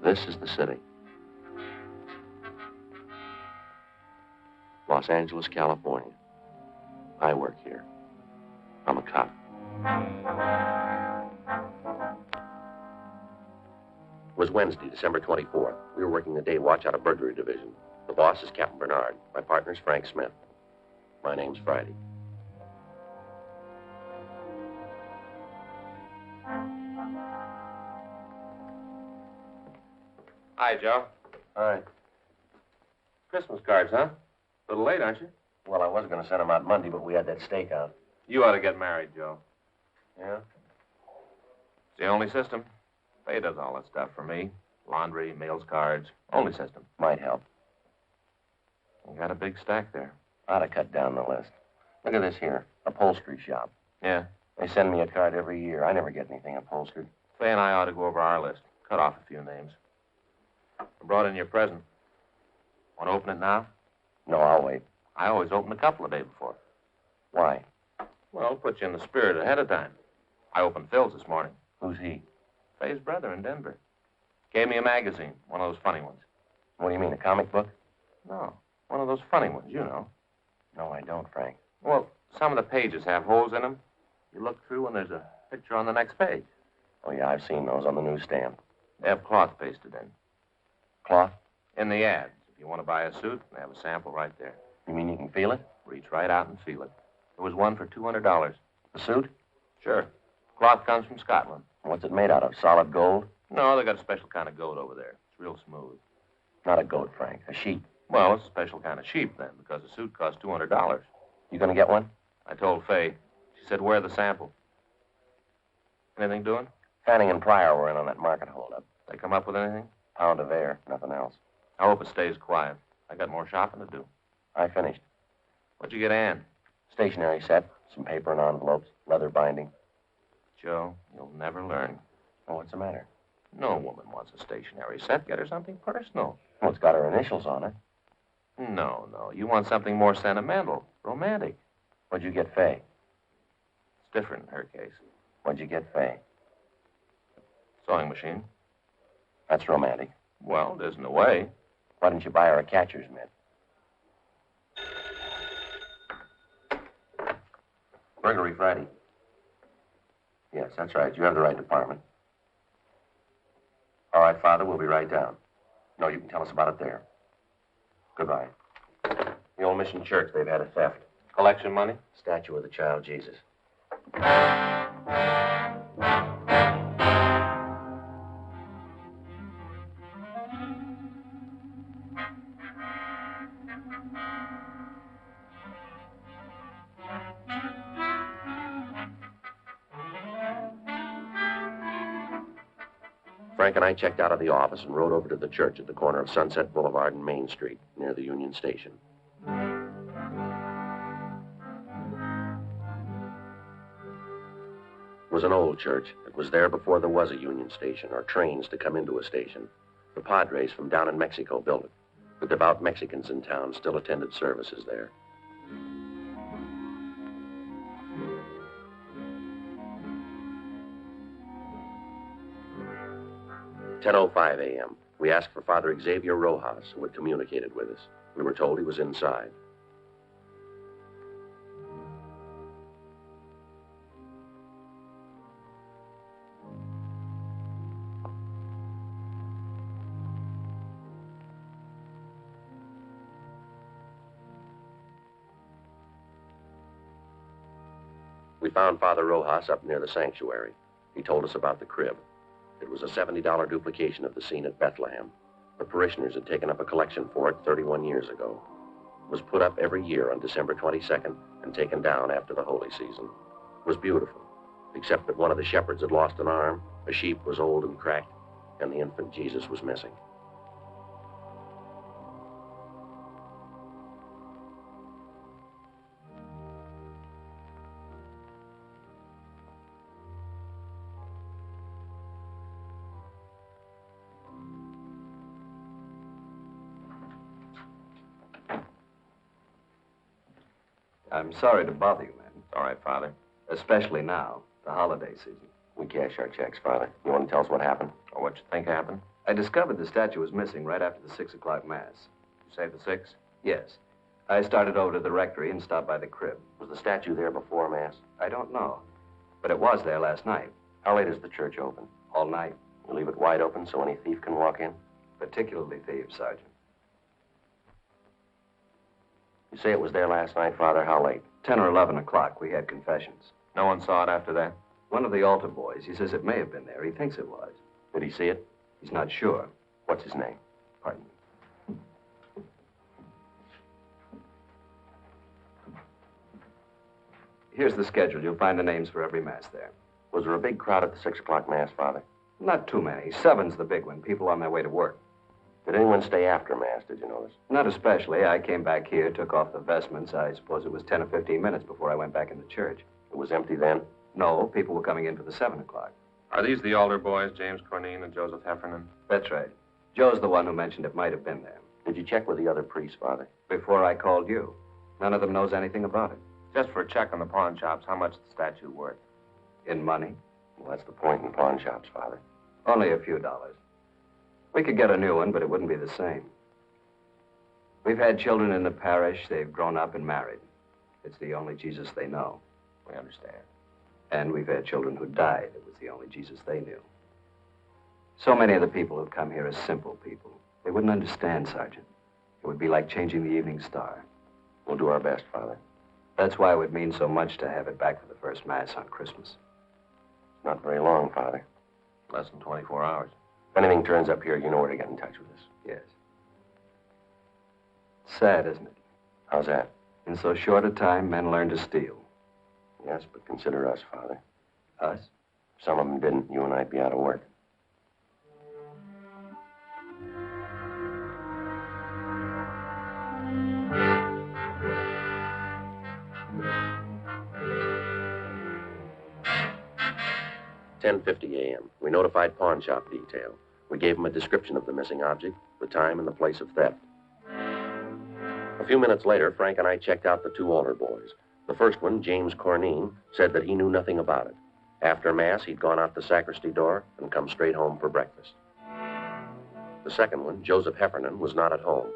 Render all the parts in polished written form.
This is the city. Los Angeles, California. I work here. I'm a cop. It was Wednesday, December 24th. We were working the day watch out of burglary division. The boss is Captain Bernard. My partner's Frank Smith. My name's Friday. Hi, Joe. Hi. Christmas cards, huh? A little late, aren't you? Well, I was going to send them out Monday, but we had that stakeout. You ought to get married, Joe. Yeah? It's the only system. Faye does all that stuff for me. Laundry, mails, cards. Only system. Might help. You got a big stack there. Ought to cut down the list. Look at this here. Upholstery shop. Yeah. They send me a card every year. I never get anything upholstered. Faye and I ought to go over our list. Cut off a few names. I brought in your present. Want to open it now? No, I'll wait. I always open a couple a day before. Why? Well, put you in the spirit ahead of time. I opened Phil's this morning. Who's he? Faye's brother in Denver. Gave me a magazine, one of those funny ones. What do you mean, a comic book? No, one of those funny ones, you know. No, I don't, Frank. Well, some of the pages have holes in them. You look through and there's a picture on the next page. Oh, yeah, I've seen those on the newsstand. They have cloth pasted in. Cloth? In the ads. If you want to buy a suit, they have a sample right there. You mean you can feel it? Reach right out and feel it. There was one for $200. The suit? Sure. Cloth comes from Scotland. What's it made out of? Solid gold? No, they got a special kind of goat over there. It's real smooth. Not a goat, Frank. A sheep. Well, it's a special kind of sheep, then, because the suit costs $200. You gonna get one? I told Faye. She said, wear the sample. Anything doing? Fanning and Pryor were in on that market holdup. They come up with anything? Pound of air, nothing else. I hope it stays quiet. I got more shopping to do. I finished. What'd you get Ann? Stationery set, some paper and envelopes, leather binding. Joe, you'll never learn. Oh, what's the matter? No woman wants a stationery set. Get her something personal. Well, it's got her initials on it. No. You want something more sentimental, romantic. What'd you get Faye? It's different in her case. What'd you get Faye? Sewing machine. That's romantic. Well, it isn't a way. Why didn't you buy her a catcher's mitt? Burglary Friday. Yes, that's right. You have the right department. All right, Father, we'll be right down. No, you can tell us about it there. Goodbye. The old mission church, they've had a theft. Collection money? Statue of the child Jesus. Frank and I checked out of the office and rode over to the church at the corner of Sunset Boulevard and Main Street, near the Union Station. It was an old church. It was there before there was a Union Station or trains to come into a station. The Padres from down in Mexico built it. The devout Mexicans in town still attended services there. 10:05 a.m. We asked for Father Xavier Rojas, who had communicated with us. We were told he was inside. We found Father Rojas up near the sanctuary. He told us about the crib. It was a $70 duplication of the scene at Bethlehem. The parishioners had taken up a collection for it 31 years ago. It was put up every year on December 22nd and taken down after the holy season. It was beautiful, except that one of the shepherds had lost an arm, a sheep was old and cracked, and the infant Jesus was missing. I'm sorry to bother you, man. All right, Father. Especially now, the holiday season. We cash our checks, Father. You want to tell us what happened? Or what you think happened? I discovered the statue was missing right after the 6 o'clock Mass. You say the 6? Yes. I started over to the rectory and stopped by the crib. Was the statue there before Mass? I don't know, but it was there last night. How late is the church open? All night. You leave it wide open so any thief can walk in? Particularly thieves, Sergeant. You say it was there last night, Father. How late? 10 or 11 o'clock. We had confessions. No one saw it after that? One of the altar boys, he says it may have been there. He thinks it was. Did he see it? He's not sure. What's his name? Pardon me. Here's the schedule. You'll find the names for every Mass there. Was there a big crowd at the 6 o'clock Mass, Father? Not too many. 7's the big one. People on their way to work. Did anyone stay after Mass, did you notice? Not especially. I came back here, took off the vestments. I suppose it was 10 or 15 minutes before I went back in the church. It was empty then? No, people were coming in for the 7 o'clock. Are these the altar boys, James Cornine and Joseph Heffernan? That's right. Joe's the one who mentioned it might have been there. Did you check with the other priests, Father? Before I called you. None of them knows anything about it. Just for a check on the pawn shops, how much is the statue worth? In money? Well, that's the point in pawn shops, Father. Only a few dollars. We could get a new one, but it wouldn't be the same. We've had children in the parish. They've grown up and married. It's the only Jesus they know. We understand. And we've had children who died. It was the only Jesus they knew. So many of the people who've come here are simple people. They wouldn't understand, Sergeant. It would be like changing the evening star. We'll do our best, Father. That's why it would mean so much to have it back for the first Mass on Christmas. Not very long, Father. Less than 24 hours. If anything turns up here, you know where to get in touch with us. Yes. Sad, isn't it? How's that? In so short a time, men learn to steal. Yes, but consider us, Father. Us? If some of them didn't, you and I'd be out of work. "10:50 a.m. We notified pawn shop detail. We gave them a description of the missing object, the time, and the place of theft. A few minutes later, Frank and I checked out the 2 altar boys. The first one, James Cornine, said that he knew nothing about it. After Mass, he'd gone out the sacristy door and come straight home for breakfast. The second one, Joseph Heffernan, was not at home.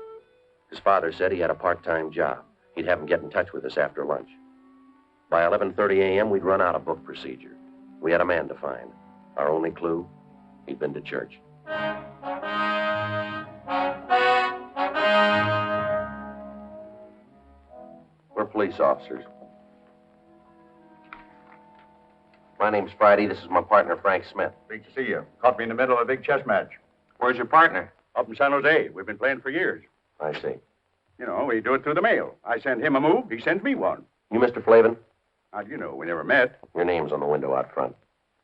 His father said he had a part-time job. He'd have him get in touch with us after lunch. By 11:30 a.m., we'd run out of book procedure. We had a man to find. Our only clue, he'd been to church. We're police officers. My name's Friday. This is my partner, Frank Smith. Great to see you. Caught me in the middle of a big chess match. Where's your partner? Up in San Jose. We've been playing for years. I see. You know, we do it through the mail. I send him a move, he sends me one. You Mr. Flavin? How do you know? We never met. Your name's on the window out front.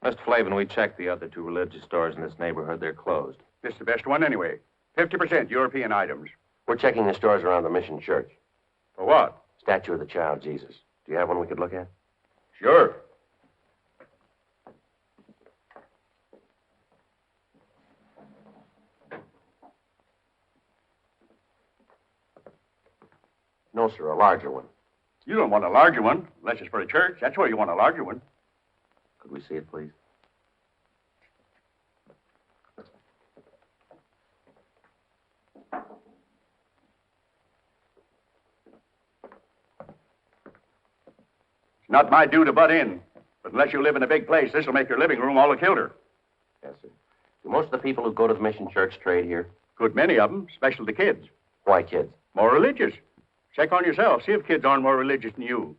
Mr. Flavin, we checked the other 2 religious stores in this neighborhood. They're closed. This is the best one anyway. 50% European items. We're checking the stores around the Mission Church. For what? Statue of the Child Jesus. Do you have one we could look at? Sure. No, sir, a larger one. You don't want a larger one, unless it's for a church. That's where you want a larger one. Could we see it, please? It's not my due to butt in. But unless you live in a big place, this will make your living room all the kilter. Yes, sir. Do most of the people who go to the Mission Church trade here? Good many of them, especially the kids. Why kids? More religious. Check on yourself. See if kids aren't more religious than you.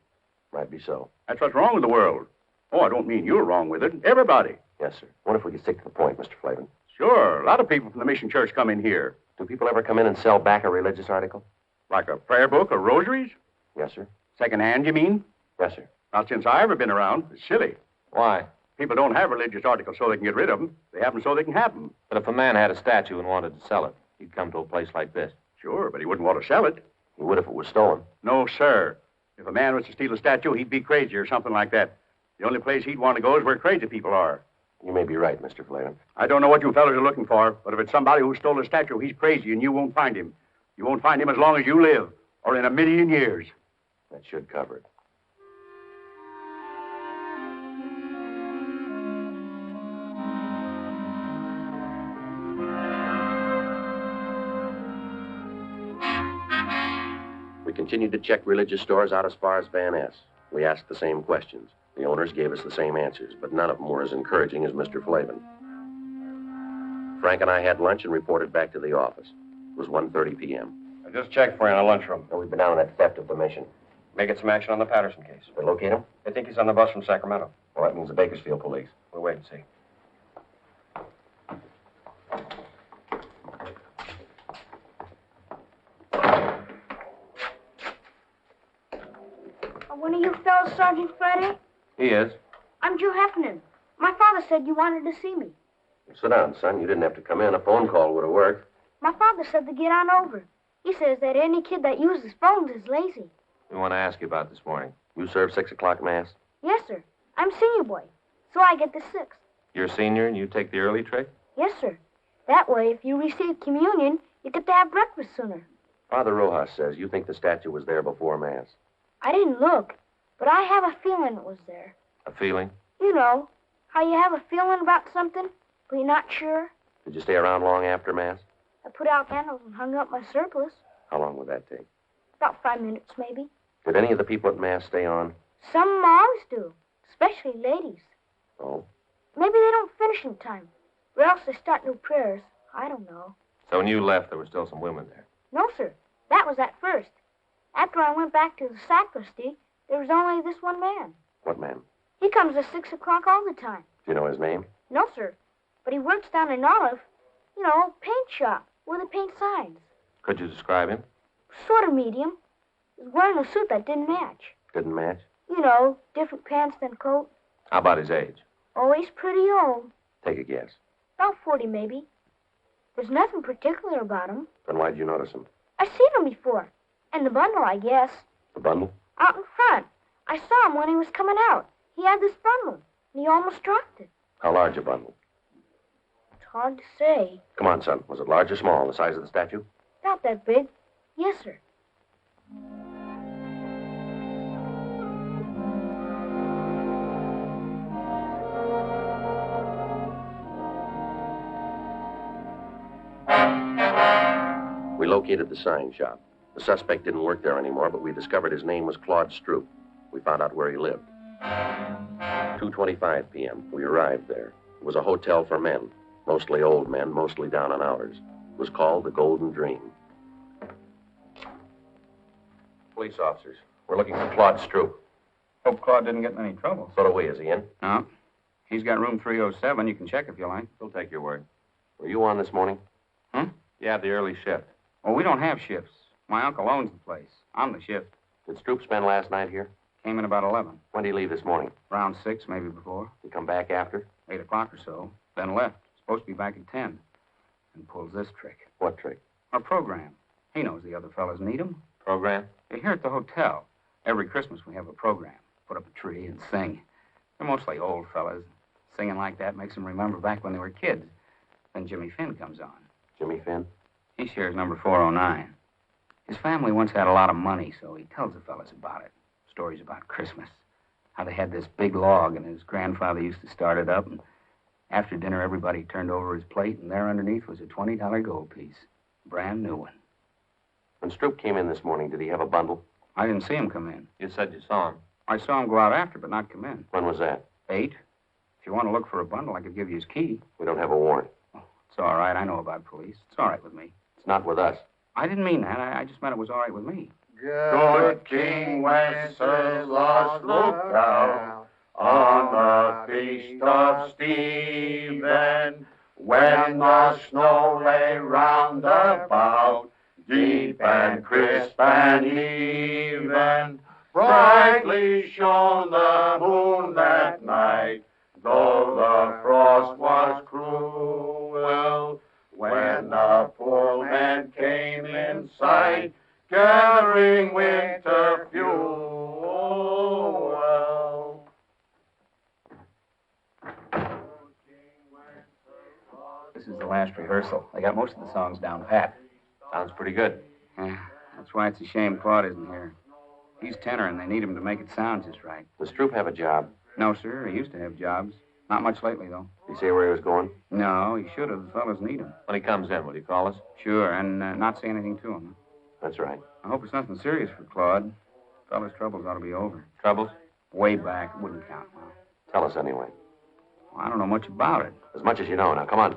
Might be so. That's what's wrong with the world. Oh, I don't mean you're wrong with it. Everybody. Yes, sir. What if we could stick to the point, Mr. Flavin? Sure. A lot of people from the Mission Church come in here. Do people ever come in and sell back a religious article? Like a prayer book or rosaries? Yes, sir. Second hand, you mean? Yes, sir. Not since I ever been around. It's silly. Why? People don't have religious articles so they can get rid of them. They have them so they can have them. But if a man had a statue and wanted to sell it, he'd come to a place like this. Sure, but he wouldn't want to sell it. He would if it was stolen. No, sir. If a man was to steal a statue, he'd be crazy or something like that. The only place he'd want to go is where crazy people are. You may be right, Mr. Flavin. I don't know what you fellas are looking for, but if it's somebody who stole a statue, he's crazy and you won't find him. You won't find him as long as you live, or in a million years. That should cover it. We continued to check religious stores out as far as Van Ness. We asked the same questions. The owners gave us the same answers, but none of them were as encouraging as Mr. Flavin. Frank and I had lunch and reported back to the office. It was 1:30 p.m. I just checked for you in the lunchroom. And we've been down on that theft of the mission. Making some action on the Patterson case. They locate him? I think he's on the bus from Sacramento. Well, that means the Bakersfield police. We'll wait and see. One of you fellows, Sergeant Friday? He is. I'm Joe Heffernan. My father said you wanted to see me. Sit down, son. You didn't have to come in. A phone call would have worked. My father said to get on over. He says that any kid that uses phones is lazy. We want to ask you about this morning. You serve 6 o'clock mass? Yes, sir. I'm senior boy, so I get the 6th. You're a senior and you take the early trick? Yes, sir. That way, if you receive communion, you get to have breakfast sooner. Father Rojas says you think the statue was there before mass. I didn't look, but I have a feeling it was there. A feeling? You know, how you have a feeling about something, but you're not sure. Did you stay around long after mass? I put out candles and hung up my surplice. How long would that take? About 5 minutes, maybe. Did any of the people at mass stay on? Some always do, especially ladies. Oh? Maybe they don't finish in time, or else they start new prayers. I don't know. So when you left, there were still some women there? No, sir. That was at first. After I went back to the sacristy, there was only this one man. What man? He comes at 6 o'clock all the time. Do you know his name? No, sir. But he works down in Olive, paint shop, where they paint signs. Could you describe him? Sort of medium. He was wearing a suit that didn't match. Didn't match? Different pants than coat. How about his age? Always pretty old. Take a guess. About 40, maybe. There's nothing particular about him. Then why'd you notice him? I've seen him before. And the bundle, I guess. The bundle? Out in front. I saw him when he was coming out. He had this bundle, and he almost dropped it. How large a bundle? It's hard to say. Come on, son. Was it large or small, the size of the statue? About that big. Yes, sir. We located the sign shop. The suspect didn't work there anymore, but we discovered his name was Claude Stroop. We found out where he lived. 2:25 p.m. We arrived there. It was a hotel for men, mostly old men, mostly down on hours. It was called the Golden Dream. Police officers. We're looking for Claude Stroop. Hope Claude didn't get in any trouble. So do we. Is he in? No. He's got room 307. You can check if you like. We'll take your word. Were you on this morning? Yeah, the early shift. Well, we don't have shifts. My uncle owns the place. I'm the shift. Did Stroop spend last night here? Came in about 11. When did he leave this morning? Around 6, maybe before. He come back after? 8 o'clock or so. Then left. Supposed to be back at 10. And pulls this trick. What trick? Our program. He knows the other fellas need him. Program? They're here at the hotel. Every Christmas we have a program. Put up a tree and sing. They're mostly old fellas. Singing like that makes them remember back when they were kids. Then Jimmy Finn comes on. Jimmy Finn? He shares number 409. His family once had a lot of money, so he tells the fellas about it. Stories about Christmas. How they had this big log, and his grandfather used to start it up, and after dinner, everybody turned over his plate, and there underneath was a $20 gold piece. Brand new one. When Stroop came in this morning, did he have a bundle? I didn't see him come in. You said you saw him. I saw him go out after, but not come in. When was that? 8. If you want to look for a bundle, I could give you his key. We don't have a warrant. It's all right. I know about police. It's all right with me. It's not with us. I didn't mean that. I just meant it was all right with me. Good King Wenceslas looked out on the feast of Stephen, when the snow lay round about, deep and crisp and even. Brightly shone the moon that night, though the frost was cruel. When the poor men came in sight, gathering winter fuel. This is the last rehearsal. I got most of the songs down pat. Sounds pretty good. Yeah, that's why it's a shame Claude isn't here. He's tenor, and they need him to make it sound just right. Does Stroop have a job? No, sir. He used to have jobs. Not much lately, though. Did he say where he was going? No, he should have. The fellas need him. When he comes in, will you call us? Sure, and not say anything to him. That's right. I hope it's nothing serious for Claude. Fella's troubles ought to be over. Troubles? Way back. It wouldn't count now. Tell us anyway. Well, I don't know much about it. As much as you know. Now, come on.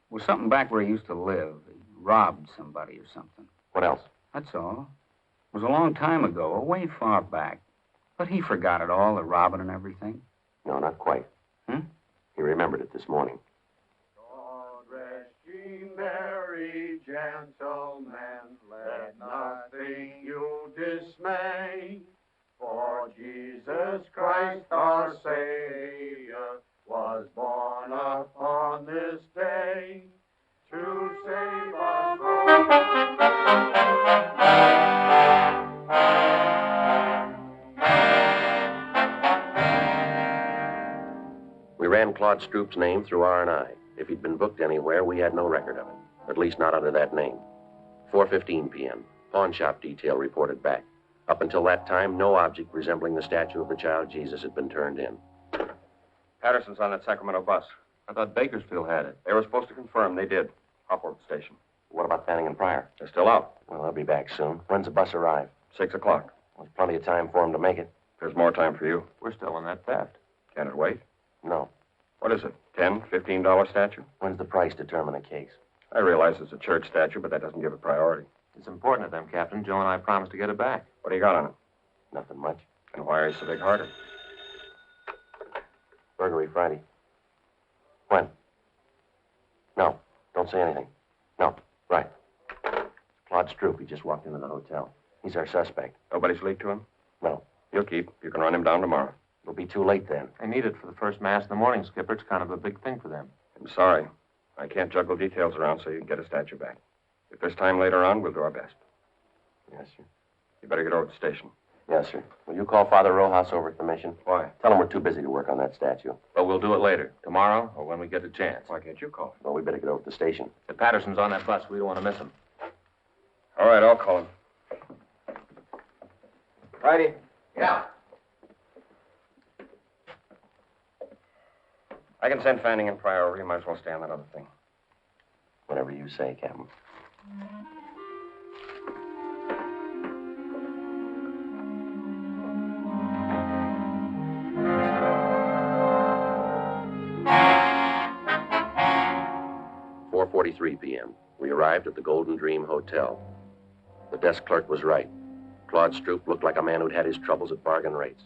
Was something back where he used to live. He robbed somebody or something. What else? That's all. It was a long time ago, way far back. But he forgot it all, the robbing and everything. No, not quite. Hmm? He remembered it this morning. God rest ye merry gentlemen, let nothing you dismay. For Jesus Christ our Savior was born upon this day to save us We ran Claude Stroop's name through R&I. If he'd been booked anywhere, we had no record of it. At least not under that name. 4:15 p.m. Pawn shop detail reported back. Up until that time, no object resembling the statue of the child Jesus had been turned in. Patterson's on that Sacramento bus. I thought Bakersfield had it. They were supposed to confirm. They did. Hop over to the station. What about Fanning and Pryor? They're still out. Well, they'll be back soon. When's the bus arrive? 6 o'clock. There's plenty of time for them to make it. There's more time for you. We're still in that theft. Can it wait? No. What is it? $10, $15 statue? When's the price determine a case? I realize it's a church statue, but that doesn't give it priority. It's important to them, Captain. Joe and I promised to get it back. What do you got on it? Nothing much. And why are you so big-hearted? Burglary Friday. When? No. Don't say anything. No. Right. Claude Stroop. He just walked into the hotel. He's our suspect. Nobody's leaked to him? No. He'll keep. You can run him down tomorrow. It'll be too late then. They need it for the first mass in the morning, Skipper. It's kind of a big thing for them. I'm sorry. I can't juggle details around so you can get a statue back. If there's time later on, we'll do our best. Yes, sir. You better get over to the station. Yes, sir. Will you call Father Rojas over at the mission? Why? Tell him we're too busy to work on that statue. But we'll do it later. Tomorrow or when we get a chance. Why can't you call him? Well, we better get over to the station. If Patterson's on that bus, we don't want to miss him. All right, I'll call him. Righty. Yeah. I can send Fanning and Pryor over. You might as well stay on that other thing. Whatever you say, Captain. .43 p.m. We arrived at the Golden Dream Hotel. The desk clerk was right. Claude Stroop looked like a man who'd had his troubles at bargain rates.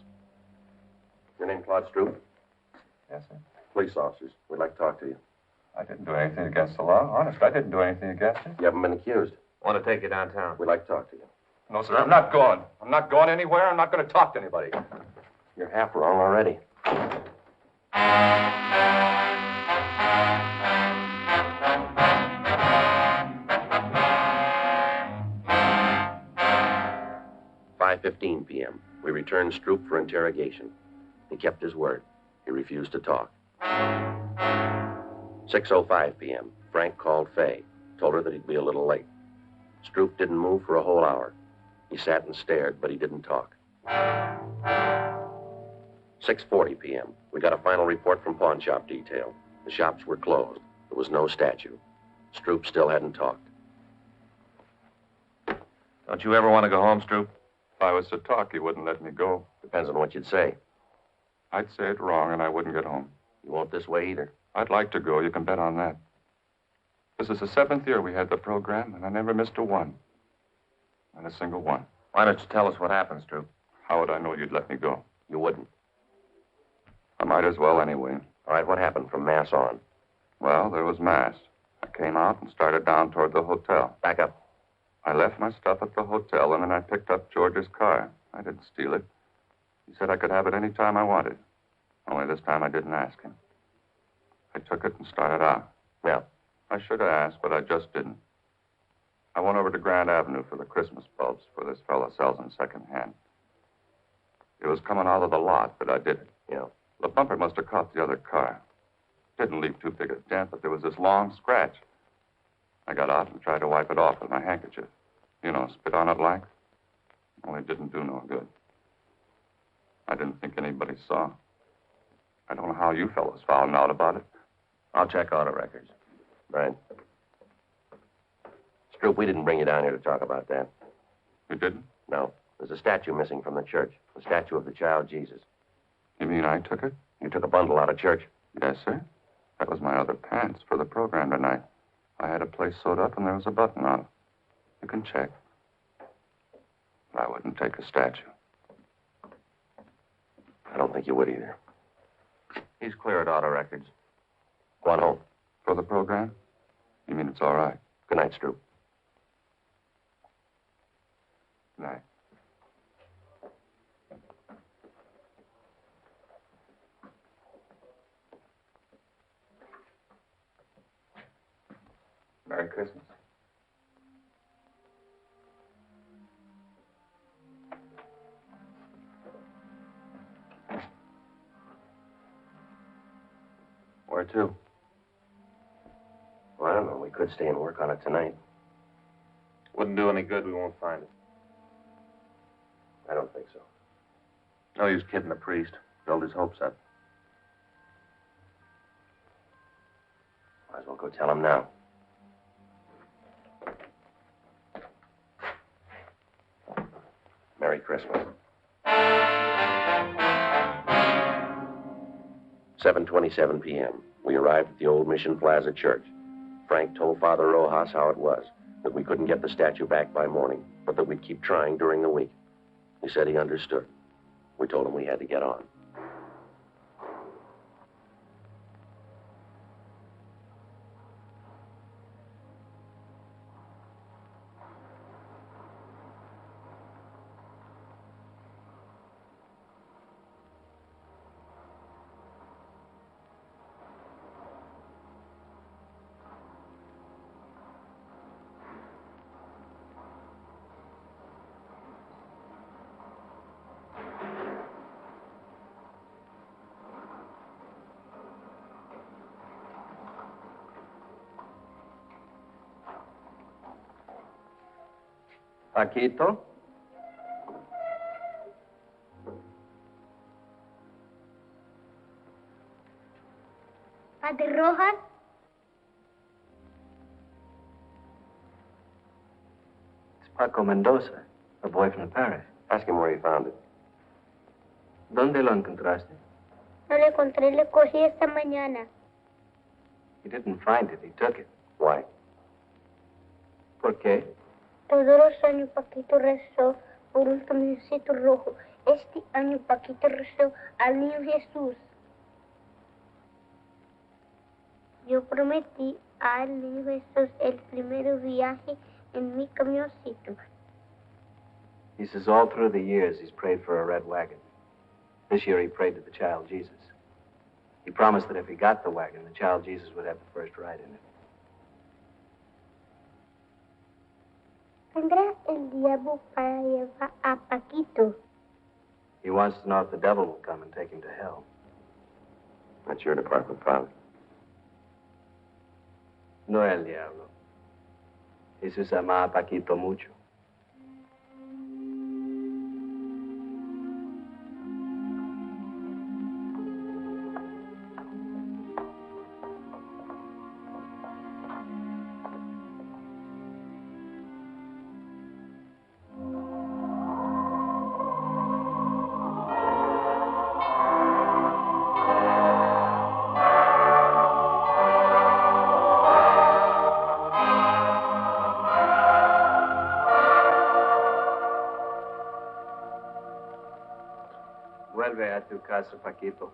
Your name Claude Stroop? Yes, sir. Police officers. We'd like to talk to you. I didn't do anything against the law. Honest, I didn't do anything against it. You haven't been accused. Want to take you downtown. We'd like to talk to you. No, sir, I'm not going. I'm not going anywhere. I'm not going to talk to anybody. You're half wrong already. .15 p.m. We returned Stroop for interrogation. He kept his word. He refused to talk. 6:05 p.m. Frank called Fay. Told her that he'd be a little late. Stroop didn't move for a whole hour. He sat and stared, but he didn't talk. 6:40 p.m. We got a final report from pawn shop detail. The shops were closed. There was no statue. Stroop still hadn't talked. Don't you ever want to go home, Stroop? If I was to talk, he wouldn't let me go. Depends on what you'd say. I'd say it wrong, and I wouldn't get home. You won't this way either. I'd like to go. You can bet on that. This is the 7th year we had the program, and I never missed a one. Not a single one. Why don't you tell us what happened, Stroop? How would I know you'd let me go? You wouldn't. I might as well anyway. All right, what happened from Mass on? Well, there was Mass. I came out and started down toward the hotel. Back up. I left my stuff at the hotel, and then I picked up George's car. I didn't steal it. He said I could have it any time I wanted. Only this time I didn't ask him. I took it and started out. Yeah. I should have asked, but I just didn't. I went over to Grand Avenue for the Christmas bulbs, for this fella sells them secondhand. It was coming out of the lot that I did it. Yeah. The bumper must have caught the other car. Didn't leave too big a dent, but there was this long scratch. I got out and tried to wipe it off with my handkerchief. You know, spit on it like. Only it didn't do no good. I didn't think anybody saw. I don't know how you fellows found out about it. I'll check auto records. Right. Stroop, we didn't bring you down here to talk about that. You didn't? No. There's a statue missing from the church. The statue of the child Jesus. You mean I took it? You took a bundle out of church? Yes, sir. That was my other pants for the program tonight. I had a place sewed up and there was a button on it. You can check. But I wouldn't take a statue. I don't think you would either. He's clear at auto records. Go on home. For the program? You mean it's all right? Good night, Stroop. Good night. Merry Christmas. Where to? Well, I don't know. We could stay and work on it tonight. Wouldn't do any good. We won't find it. I don't think so. No use kidding the priest. Build his hopes up. Might as well go tell him now. Merry Christmas. 7:27 p.m. We arrived at the old Mission Plaza Church. Frank told Father Rojas how it was, that we couldn't get the statue back by morning, but that we'd keep trying during the week. He said he understood. We told him we had to get on. Paquito? Padre Rojas? It's Paco Mendoza, a boy from the parish. Ask him where he found it. ¿Dónde lo encontraste? No lo encontré, le cogí esta mañana. He didn't find it, he took it. Why? ¿Por qué? Todos los años Paquito rezó por un camioncito rojo. Este año Paquito rezó al niño Jesús. Yo prometí al niño Jesús el primer viaje en mi camioncito. He says all through the years he's prayed for a red wagon. This year he prayed to the child Jesus. He promised that if he got the wagon, the child Jesus would have the first ride in it. ¿Tendrá el diablo para llevar a Paquito? He wants to know if the devil will come and take him to hell. That's your department, Father. No el diablo. Jesús ama a Paquito mucho. Vuelve a tu casa, Paquito.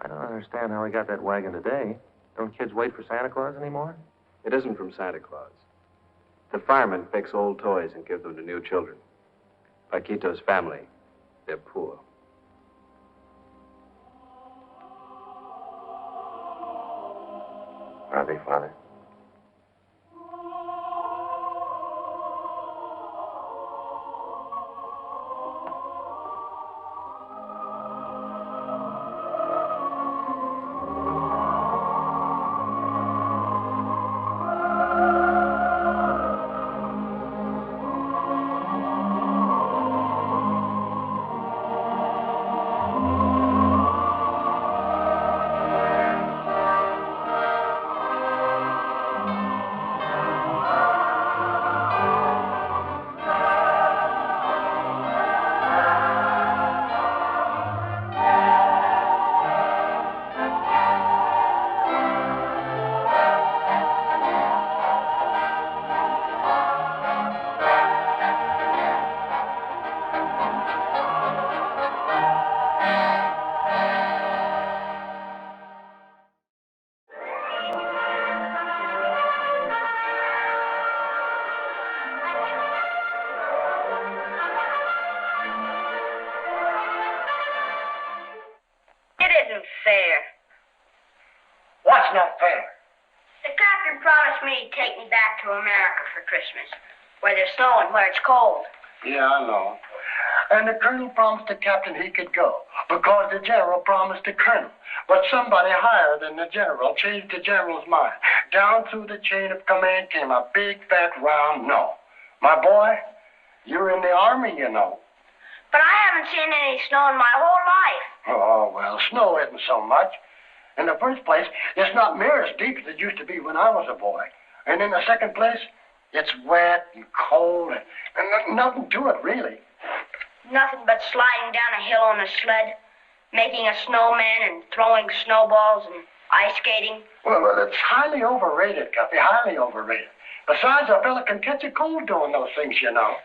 I don't understand how he got that wagon today. Don't kids wait for Santa Claus anymore? It isn't from Santa Claus. The firemen fix old toys and give them to new children. Paquito's family, they're poor. Are they, Father? Fair. What's not fair? The captain promised me he'd take me back to America for Christmas, where there's snow and where it's cold. Yeah, I know. And the colonel promised the captain he could go, because the general promised the colonel. But somebody higher than the general changed the general's mind. Down through the chain of command came a big, fat, round no. My boy, you're in the army, you know. But I haven't seen any snow in my whole life. Oh, well, snow isn't so much. In the first place, it's not near as deep as it used to be when I was a boy. And in the second place, it's wet and cold and nothing to it, really. Nothing but sliding down a hill on a sled, making a snowman and throwing snowballs and ice skating. Well, it's highly overrated, Guppy, highly overrated. Besides, a fella can catch a cold doing those things, you know.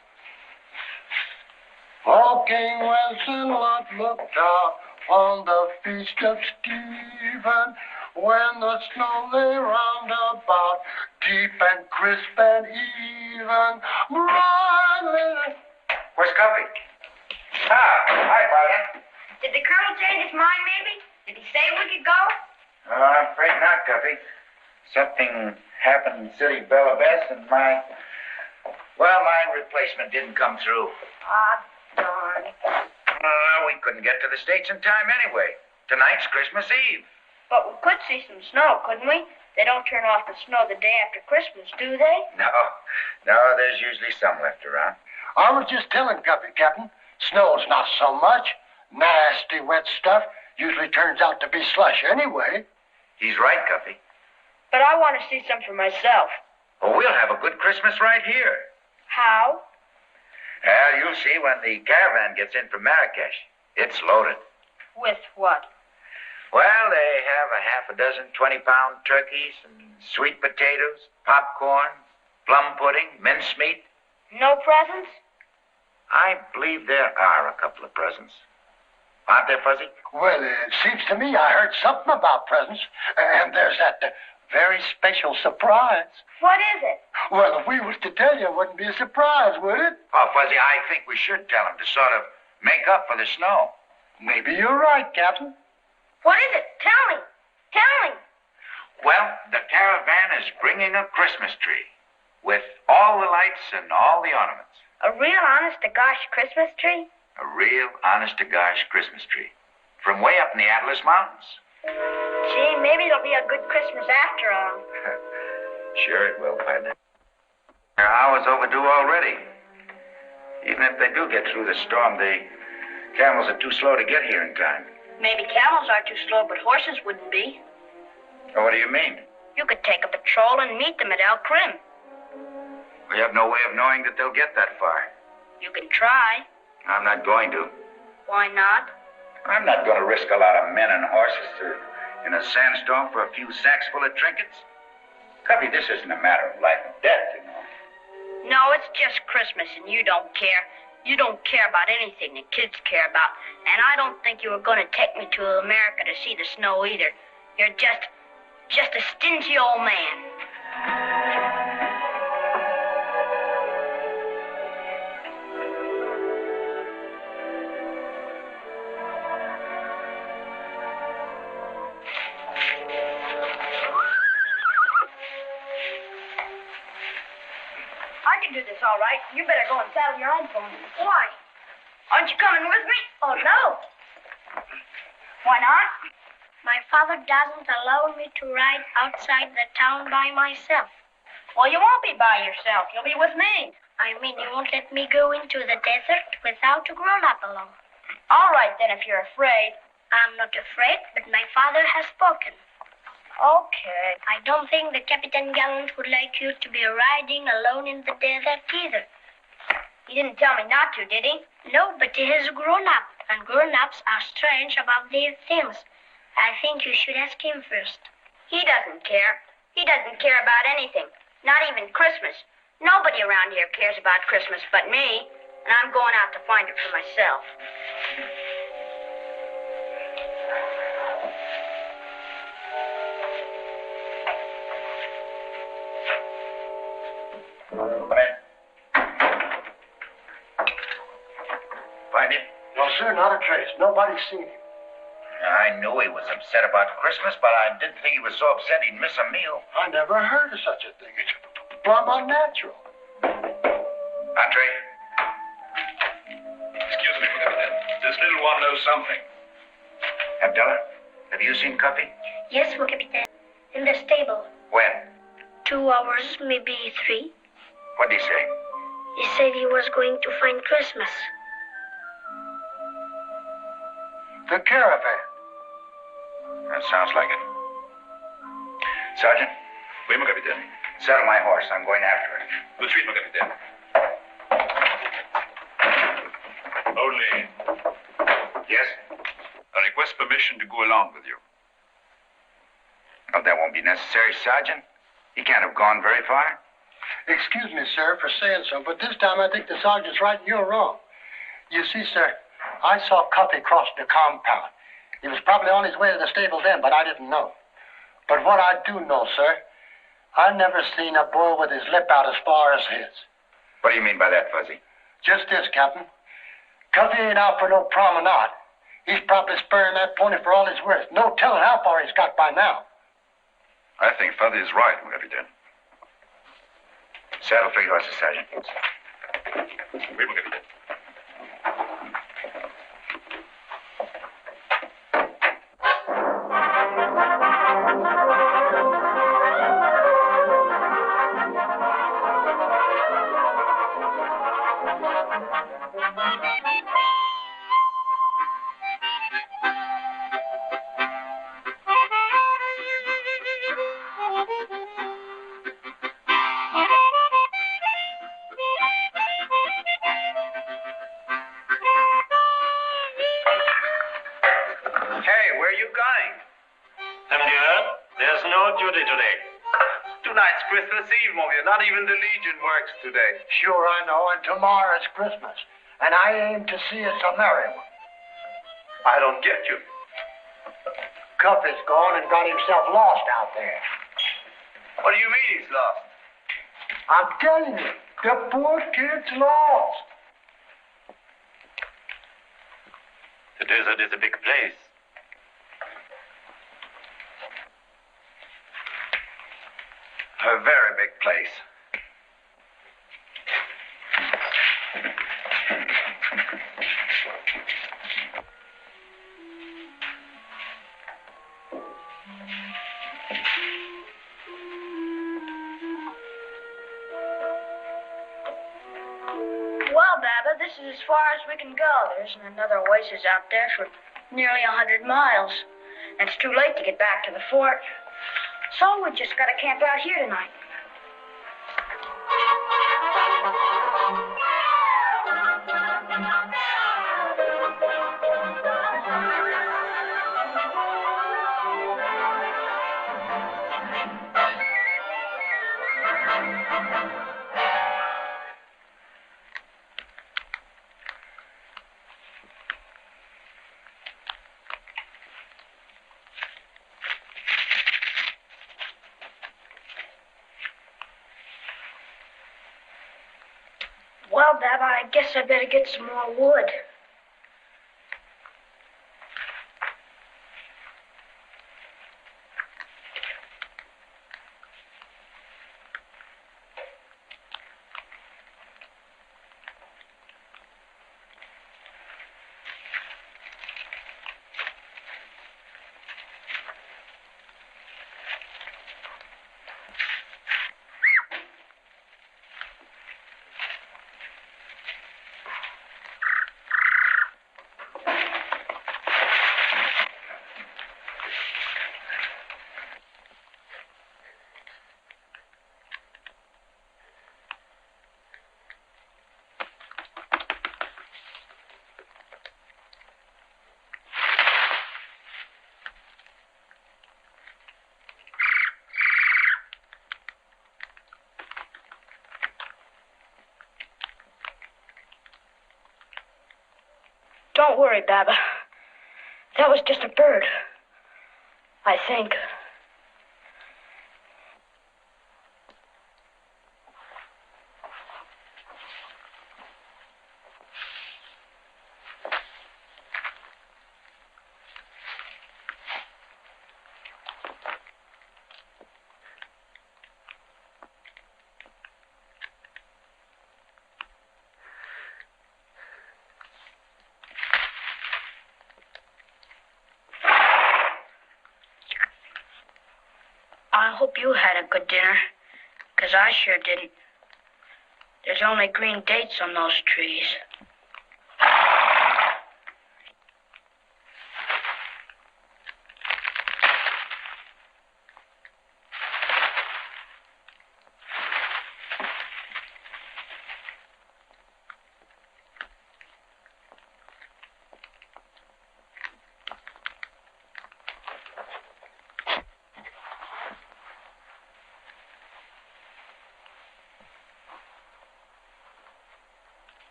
O King Lancelot looked out on the feast of Stephen, when the snow lay round about, deep and crisp and even, brightly. Where's Cuppy? Hi, Father. Did the colonel change his mind, maybe? Did he say we could go? I'm afraid not, Cuppy. Something happened in City Bella Bess, and my replacement didn't come through. Ah, darn. We couldn't get to the States in time anyway. Tonight's Christmas Eve. But we could see some snow, couldn't we? They don't turn off the snow the day after Christmas, do they? No, there's usually some left around. I was just telling Guppy, Captain, snow's not so much. Nasty, wet stuff usually turns out to be slush anyway. He's right, Cuppy. But I want to see some for myself. Oh, we'll have a good Christmas right here. How? Well, you'll see when the caravan gets in from Marrakesh. It's loaded. With what? Well, they have a half a dozen 20-pound turkeys and sweet potatoes, popcorn, plum pudding, mincemeat. No presents? I believe there are a couple of presents. Aren't there, Fuzzy? Well, it seems to me I heard something about presents, and there's that very special surprise. What is it? Well, if we was to tell you, it wouldn't be a surprise, would it? Oh, Fuzzy, I think we should tell him to sort of make up for the snow. Maybe you're right, Captain. What is it? Tell me. Tell me. Well, the caravan is bringing a Christmas tree with all the lights and all the ornaments. A real honest-to-gosh Christmas tree? A real honest-to-gosh Christmas tree from way up in the Atlas Mountains. Gee, maybe it'll be a good Christmas after all. Sure it will, partner. They're hours overdue already. Even if they do get through the storm, the camels are too slow to get here in time. Maybe camels are too slow, but horses wouldn't be. Oh, what do you mean? You could take a patrol and meet them at El Krim. We have no way of knowing that they'll get that far. You can try. I'm not going to. Why not? I'm not going to risk a lot of men and horses in a sandstorm for a few sacks full of trinkets. Cuppy, this isn't a matter of life and death, you know. No, it's just Christmas, and you don't care. You don't care about anything the kids care about. And I don't think you were going to take me to America to see the snow either. You're just a stingy old man. all right. You better go and saddle your own pony. Why? Aren't you coming with me? Oh, no. Why not? My father doesn't allow me to ride outside the town by myself. Well, you won't be by yourself. You'll be with me. I mean, he won't let me go into the desert without a grown-up along. All right, then, if you're afraid. I'm not afraid, but my father has spoken. Okay. I don't think the Captain Gallant would like you to be riding alone in the desert either. He didn't tell me not to, did he? No, but he is a grown-up, and grown-ups are strange about these things. I think you should ask him first. He doesn't care. He doesn't care about anything, not even Christmas. Nobody around here cares about Christmas but me, and I'm going out to find it for myself. Find him? No, sir, not a trace. Nobody's seen him. I knew he was upset about Christmas, but I didn't think he was so upset he'd miss a meal. I never heard of such a thing. It's plumb unnatural. Andre? Excuse me, Captain. This little one knows something. Abdullah, have you seen Cuffy? Yes, mon capitaine. In the stable. When? 2 hours, maybe 3. What did he say? He said he was going to find Christmas. The caravan. That sounds like it. Sergeant? Oui, mon capitaine. Saddle my horse. I'm going after it. Tout de suite, mon capitaine. Only, Yes? I request permission to go along with you. Oh, that won't be necessary, Sergeant. He can't have gone very far. Excuse me, sir, for saying so, but this time I think the sergeant's right and you're wrong. You see, sir, I saw Cuffy cross the compound. He was probably on his way to the stable then, but I didn't know. But what I do know, sir, I never seen a bull with his lip out as far as his. What do you mean by that, Fuzzy? Just this, Captain. Cuffy ain't out for no promenade. He's probably spurring that pony for all he's worth. No telling how far he's got by now. I think Fuzzy is right, mon capitaine. Saddle 3 horses, Sergeant. Oui, mon capitaine. Hey, where are you going? Monsieur, there's no duty today. Tonight's Christmas Eve, mon vieux. Not even the Legion works today. Sure, I know, and tomorrow's Christmas. And I aim to see it's a merry one. I don't get you. Cuffy's gone and got himself lost out there. What do you mean he's lost? I'm telling you, the poor kid's lost. The desert is a big place. A very big place. Well, Baba, this is as far as we can go. There isn't another oasis out there for nearly 100 miles. And it's too late to get back to the fort. So we just got to camp out here tonight. Well, Baba, I guess I better get some more wood. Don't worry, Baba. That was just a bird. I think. I hope you had a good dinner, 'cause I sure didn't. There's only green dates on those trees.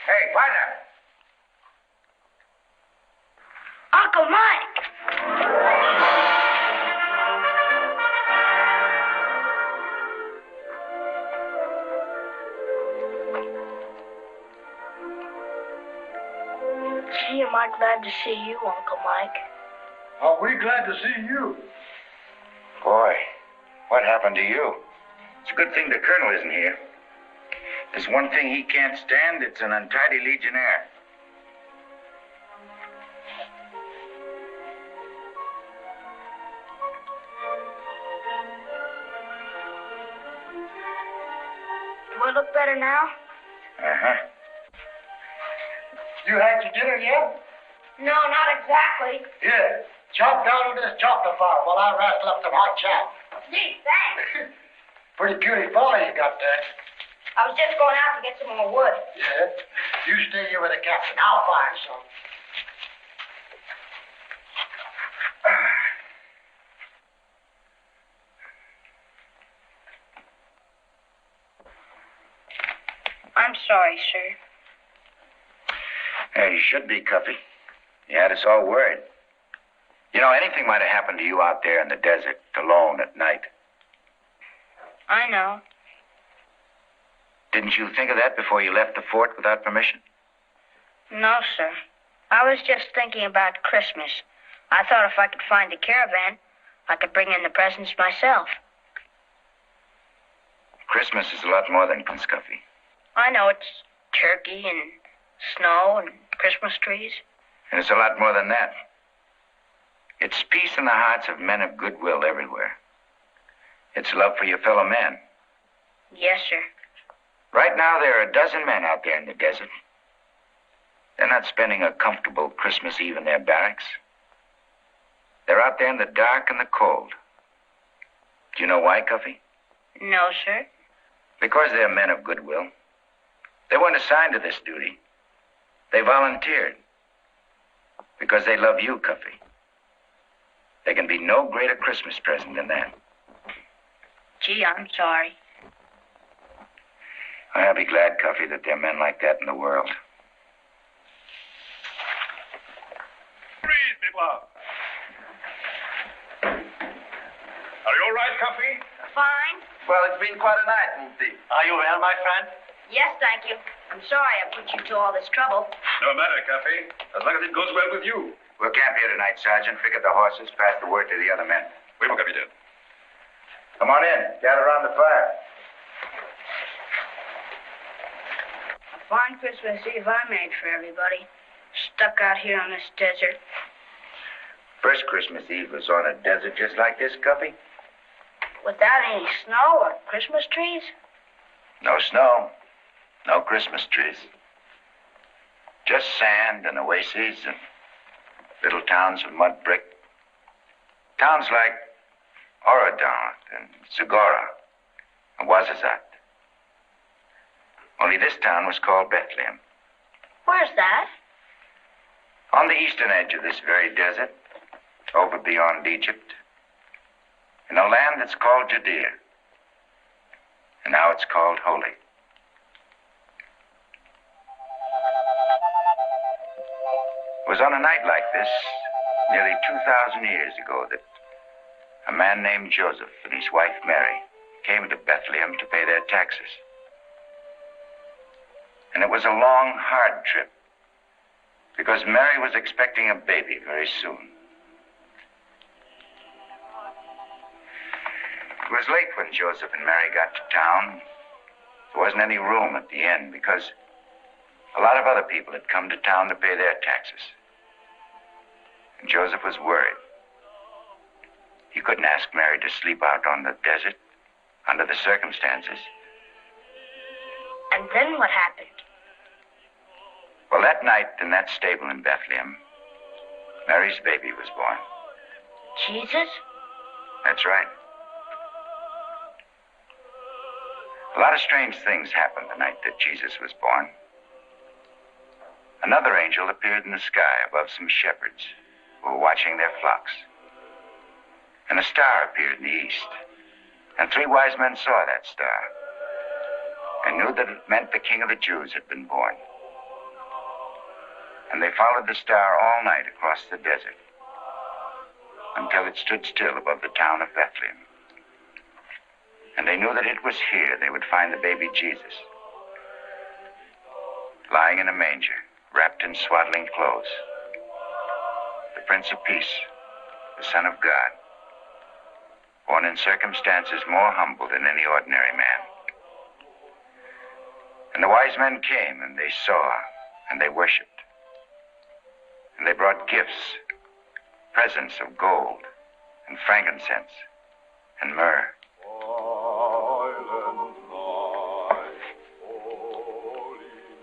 Hey, partner. Uncle Mike! Gee, am I glad to see you, Uncle Mike. Are we glad to see you? Boy, what happened to you? It's a good thing the colonel isn't here. There's one thing he can't stand, it's an untidy legionnaire. Do I look better now? Uh-huh. You had your dinner yet? No, not exactly. Yeah. Chop down on this chocolate fire while I rattle up some hot chow. Gee, thanks. Pretty puny fire you got there. I was just going out to get some more wood. Yeah. You stay here with the captain. I'll find some. I'm sorry, sir. Yeah, you should be, Cuffy. You had us all worried. You know, anything might have happened to you out there in the desert, alone at night. I know. Didn't you think of that before you left the fort without permission? No, sir. I was just thinking about Christmas. I thought if I could find a caravan, I could bring in the presents myself. Christmas is a lot more than Cuffy. I know it's turkey and snow and Christmas trees. And it's a lot more than that. It's peace in the hearts of men of goodwill everywhere. It's love for your fellow man. Yes, sir. Right now, there are a dozen men out there in the desert. They're not spending a comfortable Christmas Eve in their barracks. They're out there in the dark and the cold. Do you know why, Cuffy? No, sir. Because they're men of goodwill. They weren't assigned to this duty. They volunteered. Because they love you, Cuffy. There can be no greater Christmas present than that. Gee, I'm sorry. I'll be glad, Cuffy, that there are men like that in the world. Breathe, people. Are you all right, Cuffy? Fine. Well, it's been quite a night, Moofty. Are you well, my friend? Yes, thank you. I'm sorry I put you to all this trouble. No matter, Cuffy. As long as it goes well with you. We'll camp here tonight, Sergeant. Pick up the horses, pass the word to the other men. We will, Captain. Come on in. Gather around the fire. A fine Christmas Eve I made for everybody. Stuck out here on this desert. First Christmas Eve was on a desert just like this, Cuffy. Without any snow or Christmas trees? No snow. No Christmas trees. Just sand and oases and little towns of mud brick. Towns like Oradon and Segura and Ouazizzat. Only this town was called Bethlehem. Where's that? On the eastern edge of this very desert, over beyond Egypt, in a land that's called Judea. And now it's called Holy. It was on a night like this, nearly 2,000 years ago, that a man named Joseph and his wife Mary came to Bethlehem to pay their taxes. And it was a long, hard trip, because Mary was expecting a baby very soon. It was late when Joseph and Mary got to town. There wasn't any room at the inn because a lot of other people had come to town to pay their taxes. And Joseph was worried. He couldn't ask Mary to sleep out on the desert under the circumstances. And then what happened? Well, that night in that stable in Bethlehem, Mary's baby was born. Jesus? That's right. A lot of strange things happened the night that Jesus was born. Another angel appeared in the sky above some shepherds who were watching their flocks. And a star appeared in the east. And 3 wise men saw that star and knew that it meant the King of the Jews had been born. And they followed the star all night across the desert until it stood still above the town of Bethlehem. And they knew that it was here they would find the baby Jesus, lying in a manger, wrapped in swaddling clothes. The Prince of Peace, the Son of God, born in circumstances more humble than any ordinary man. And the wise men came, and they saw, and they worshipped. And they brought gifts, presents of gold, and frankincense, and myrrh.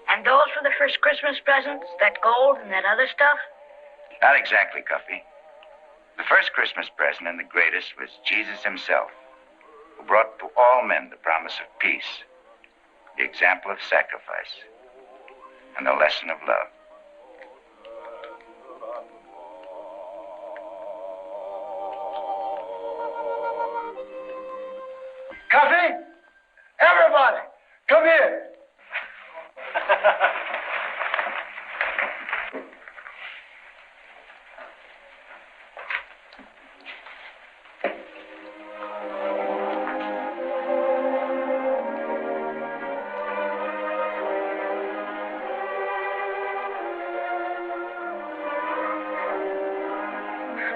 And those were the first Christmas presents? That gold and that other stuff? Not exactly, Cuffy. The first Christmas present and the greatest was Jesus himself, who brought to all men the promise of peace, the example of sacrifice, and the lesson of love. Coffee? Everybody, come here.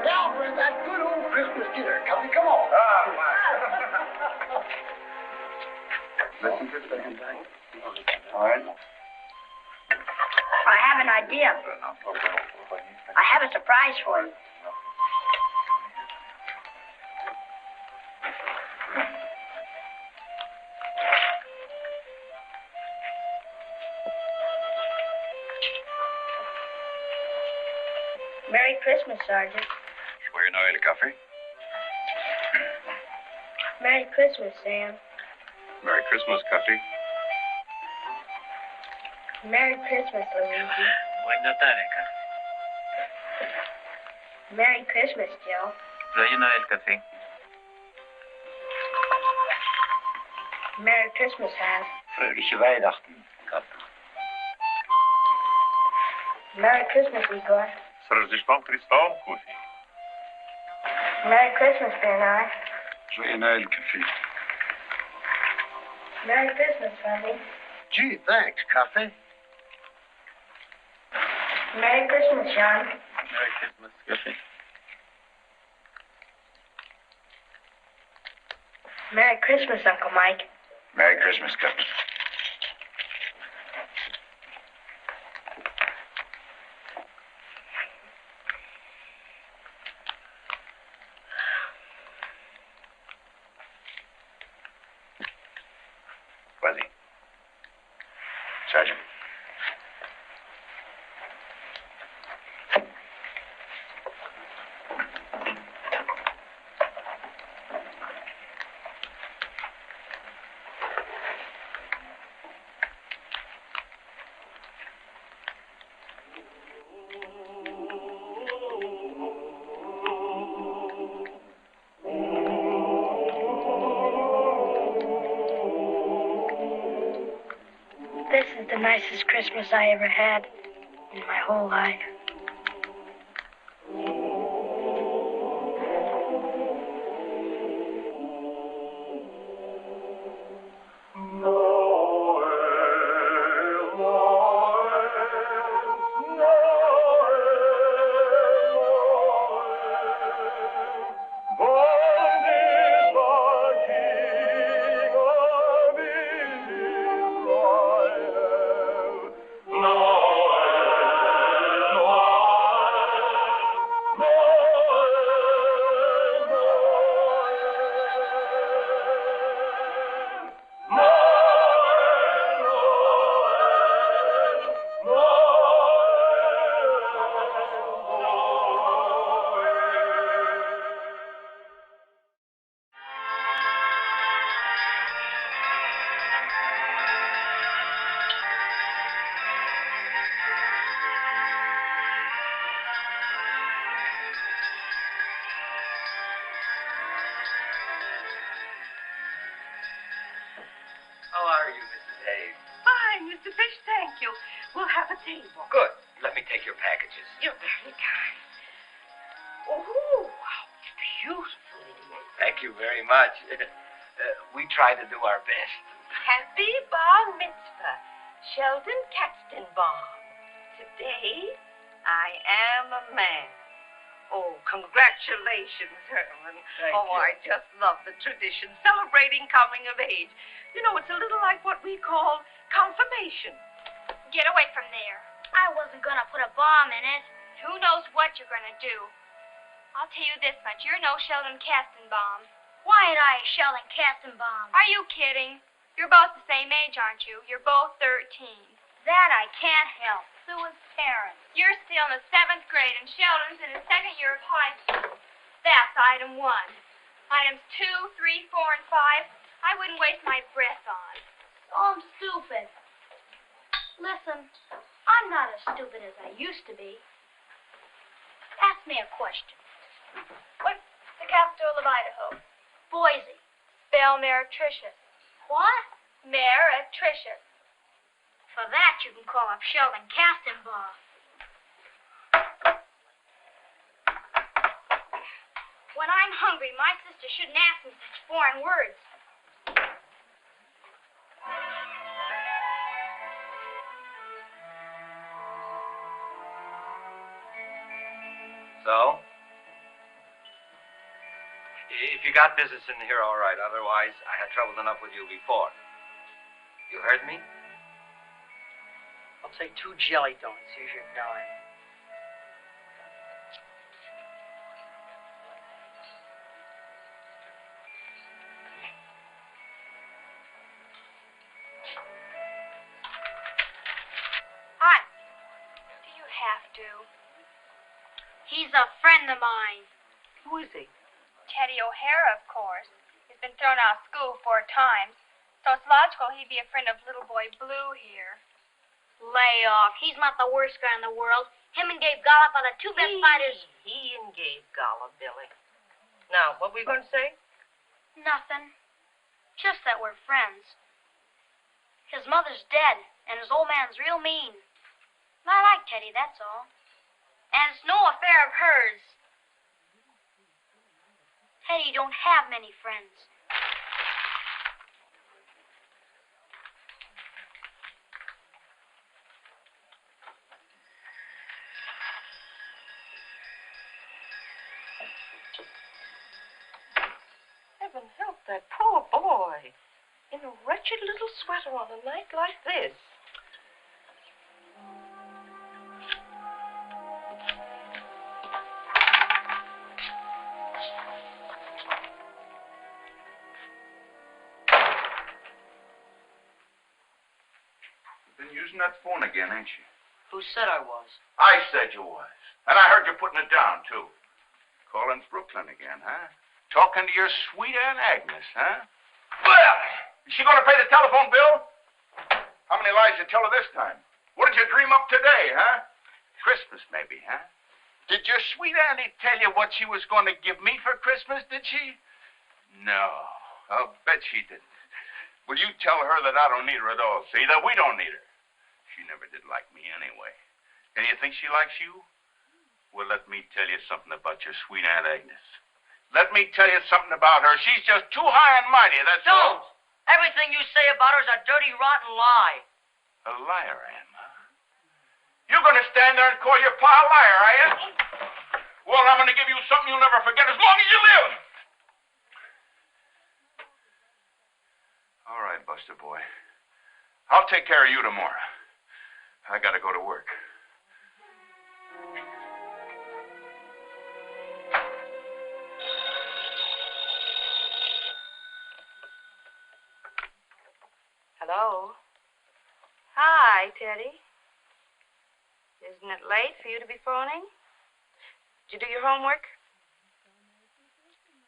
Now for that good old Christmas dinner. Coffee, come on. Listen to the band, All right. I have an idea. I have a surprise for you. Merry Christmas, Sergeant. Swear Noel Coffee. Merry Christmas, Sam. Merry Christmas, Coffee. Merry Christmas, Luigi. Buon Natale, Coffee. Merry Christmas, Joe. Gioia Noel, Coffee. Merry Christmas, Hans. Fröhliche Weihnachten, Coffee. Merry Christmas, Igor. Srdečkom Hristom, Coffee. Merry Christmas, Bernard. Joyeux Noël, Coffee. Merry Christmas, Fuzzy. Gee, thanks, Coffee. Merry Christmas, John. Merry Christmas, Coffee. Merry Christmas, Uncle Mike. Merry Christmas, Cuffy. Fuzzy. Sergeant. nicest Christmas I ever had in my whole life. How are you, Mrs. Hayes? Fine, Mr. Fish, thank you. We'll have a table. Good. Let me take your packages. You're very kind. Oh, how beautifully made. Thank you very much. We try to do our best. Happy bar mitzvah, Sheldon Katzenbaum. Today, I am a man. Oh, congratulations, Herman. Thank you. I just love the tradition, celebrating coming of age. You know, it's a little like what we call confirmation. Get away from there. I wasn't gonna put a bomb in it. Who knows what you're gonna do? I'll tell you this much. You're no Sheldon Katzenbaum. Why ain't I a Sheldon Katzenbaum? Are you kidding? You're both the same age, aren't you? You're both 13. That I can't help. So is Terrence. You're still in the 7th grade, and Sheldon's in his 2nd year of high school. That's item 1. Items 2, 3, 4, and 5, I wouldn't waste my breath on. Oh, I'm stupid. Listen, I'm not as stupid as I used to be. Ask me a question. What's the capital of Idaho? Boise. Spell meretricious. What? Meretricious. For that, you can call up Sheldon Katzenbaum. When I'm hungry, my sister shouldn't ask me such foreign words. So? If you got business in here, all right. Otherwise, I had trouble enough with you before. You heard me? I'll take 2 jelly donuts. Here's your dime. Hi. Do you have to? He's a friend of mine. Who is he? Teddy O'Hara, of course. He's been thrown out of school 4 times, so it's logical he'd be a friend of little boy Blue here. Lay off. He's not the worst guy in the world. Him and Gabe Gollop are the 2 best fighters. He and Gabe Gollop, Billy. Now, what were you going to say? Nothing. Just that we're friends. His mother's dead, and his old man's real mean. I like Teddy, that's all. And it's no affair of hers. Teddy don't have many friends. Heaven help that poor boy. In a wretched little sweater on a night like this. Been using that phone again, ain't you? Who said I was? I said you was. And I heard you putting it down, too. Calling Brooklyn again, huh? Talking to your sweet Aunt Agnes, huh? Well, is she going to pay the telephone bill? How many lies you tell her this time? What did you dream up today, huh? Christmas, maybe, huh? Did your sweet auntie tell you what she was going to give me for Christmas, did she? No, I'll bet she didn't. Well, you tell her that I don't need her at all, see? That we don't need her. She never did like me anyway. And you think she likes you? Well, let me tell you something about your sweet Aunt Agnes. Let me tell you something about her. She's just too high and mighty, that's all. Don't! Everything you say about her is a dirty, rotten lie. A liar, Emma. You're going to stand there and call your pa a liar, are you? Well, I'm going to give you something you'll never forget as long as you live. All right, Buster boy. I'll take care of you tomorrow. I got to go to work. Hello? Hi, Teddy. Isn't it late for you to be phoning? Did you do your homework?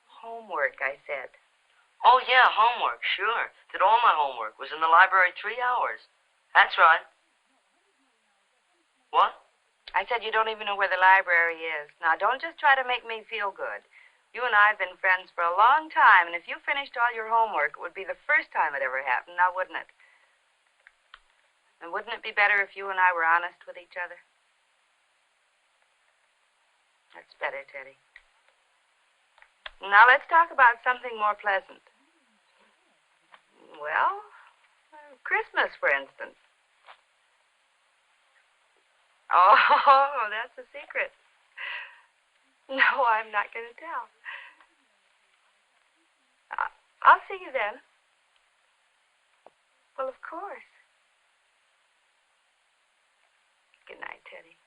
Homework, I said. Oh, yeah, homework, sure. Did all my homework. Was in the library 3 hours. That's right. What? I said you don't even know where the library is. Now, don't just try to make me feel good. You and I have been friends for a long time, and if you finished all your homework, it would be the first time it ever happened, now wouldn't it? And wouldn't it be better if you and I were honest with each other? That's better, Teddy. Now, let's talk about something more pleasant. Well, Christmas, for instance. Oh, that's a secret. No, I'm not going to tell. I'll see you then. Well, of course. Good night, Teddy.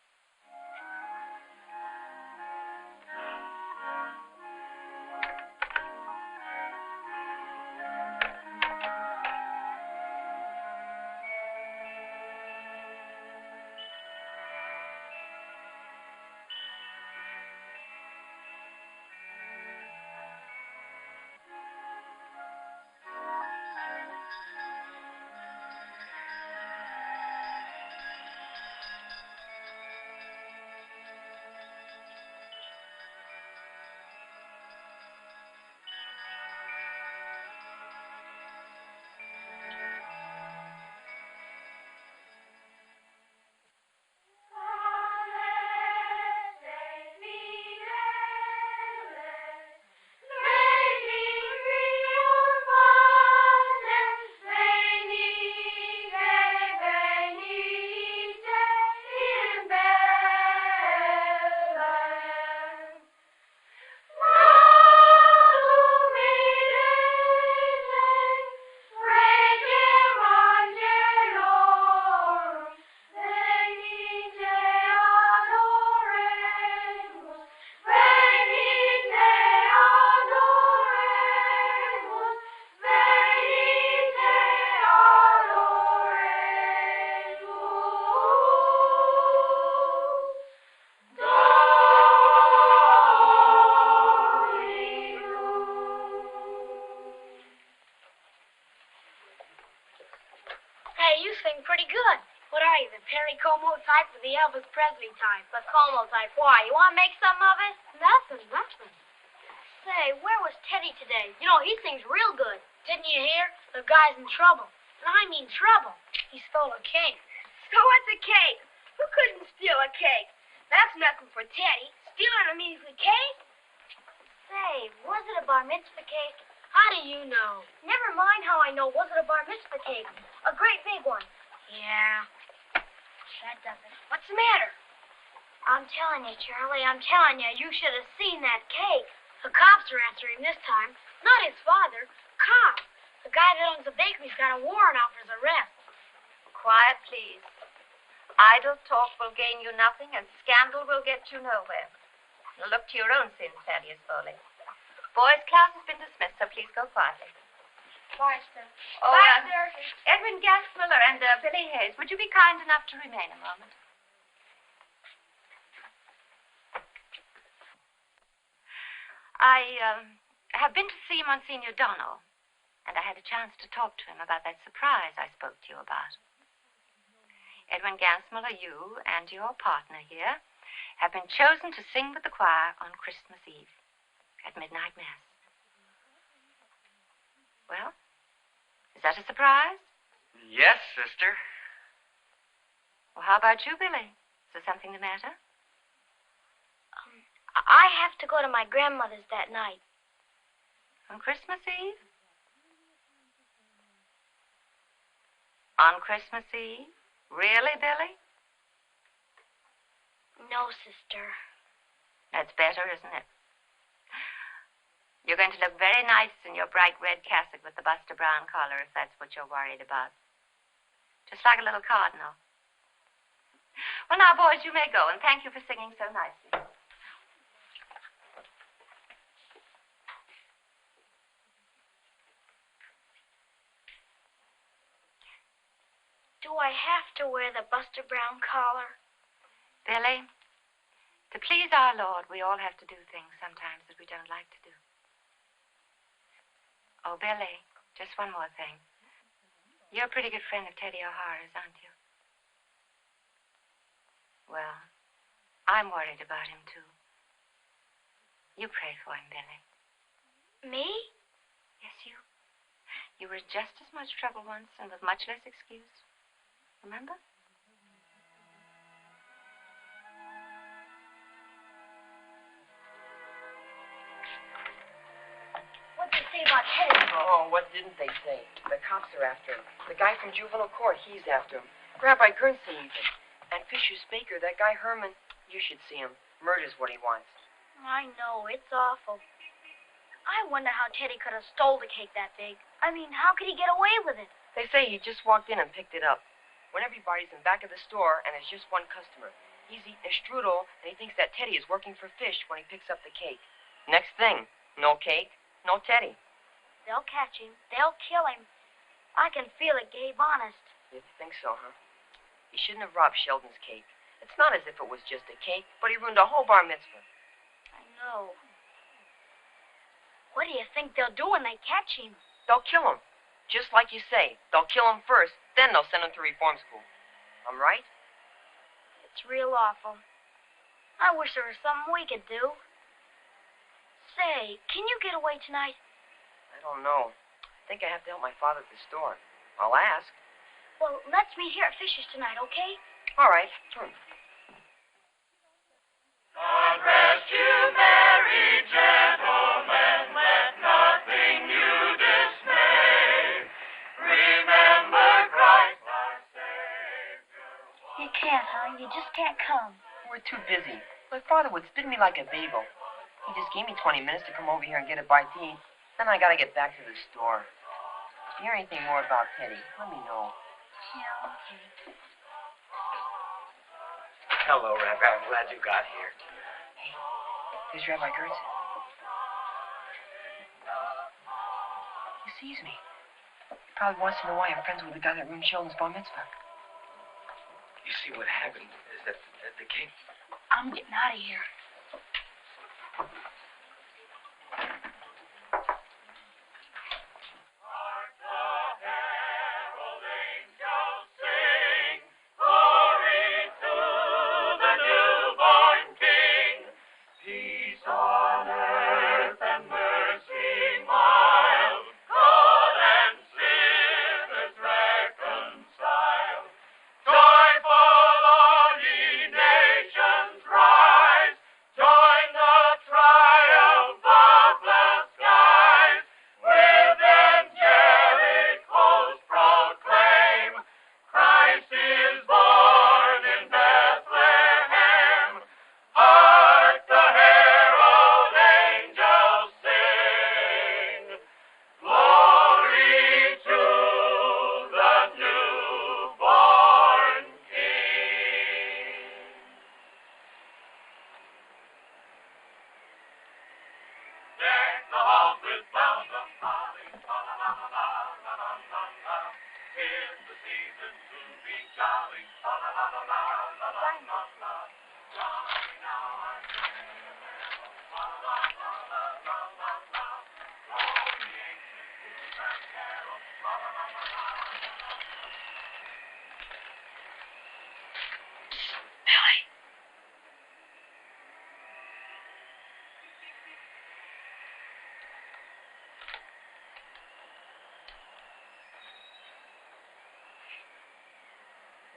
Type or the Elvis Presley type? The Como type. Why? You want to make something of it? Nothing. Say, where was Teddy today? You know, he sings real good. Didn't you hear? The guy's in trouble. And I mean trouble. He stole a cake. So what's a cake? Who couldn't steal a cake? That's nothing for Teddy. Stealing a measly cake? Say, was it a bar mitzvah cake? How do you know? Never mind how I know. Was it a bar mitzvah cake? A great big one. Yeah. That does it. What's the matter? I'm telling you, Charlie, you should have seen that cake. The cops are after him this time. Not his father. Cops. The guy that owns the bakery's got a warrant out for his arrest. Quiet, please. Idle talk will gain you nothing, and scandal will get you nowhere. Look to your own sins, Thaddeus Foley. Boys' class has been dismissed, so please go quietly. Bye, sir. Oh, Bye, sir. Edwin Gassmiller and Billy Hayes, would you be kind enough to remain a moment? I have been to see Monsignor Donnell, and I had a chance to talk to him about that surprise I spoke to you about. Edwin Gansmiller, you and your partner here have been chosen to sing with the choir on Christmas Eve at midnight mass. Well, is that a surprise? Yes, sister. Well, how about you, Billy? Is there something the matter? I have to go to my grandmother's that night. On Christmas Eve? On Christmas Eve? Really, Billy? No, sister. That's better, isn't it? You're going to look very nice in your bright red cassock with the Buster Brown collar, if that's what you're worried about. Just like a little cardinal. Well, now, boys, you may go, and thank you for singing so nicely. Do I have to wear the Buster Brown collar? Billy, to please our Lord, we all have to do things sometimes that we don't like to do. Oh, Billy, just one more thing. You're a pretty good friend of Teddy O'Hara's, aren't you? Well, I'm worried about him, too. You pray for him, Billy. Me? Yes, you. You were just as much trouble once and with much less excuse. Remember? What'd they say about Teddy? Oh, what didn't they say? The cops are after him. The guy from juvenile court, he's after him. Rabbi Gernson even. And Fisher's baker, that guy Herman, you should see him. Murder's what he wants. I know, it's awful. I wonder how Teddy could have stole the cake that big. I mean, how could he get away with it? They say he just walked in and picked it up. When everybody's in back of the store and it's just one customer. He's eating a strudel and he thinks that Teddy is working for Fish when he picks up the cake. Next thing, no cake, no Teddy. They'll catch him. They'll kill him. I can feel it, Gabe, honest. You think so, huh? He shouldn't have robbed Sheldon's cake. It's not as if it was just a cake, but he ruined a whole bar mitzvah. I know. What do you think they'll do when they catch him? They'll kill him. Just like you say. They'll kill him first, then they'll send him to reform school. I'm right? It's real awful. I wish there was something we could do. Say, can you get away tonight? I don't know. I think I have to help my father at the store. I'll ask. Well, let's meet here at Fisher's tonight, okay? All right. God rest you, merry gentlemen, let nothing you dismay. Remember Christ our Savior. You can't, huh? You just can't come. We're too busy. My father would spin me like a bagel. He just gave me 20 minutes to come over here and get a bite to eat. Then I gotta get back to the store. If you hear anything more about Teddy, let me know. Yeah, okay. Hello, Rabbi. I'm glad you got here. Hey, there's Rabbi Gertson. He sees me. He probably wants to know why I'm friends with the guy that ruined Sheldon's bar mitzvah. You see, what happened is that the cake... I'm getting out of here.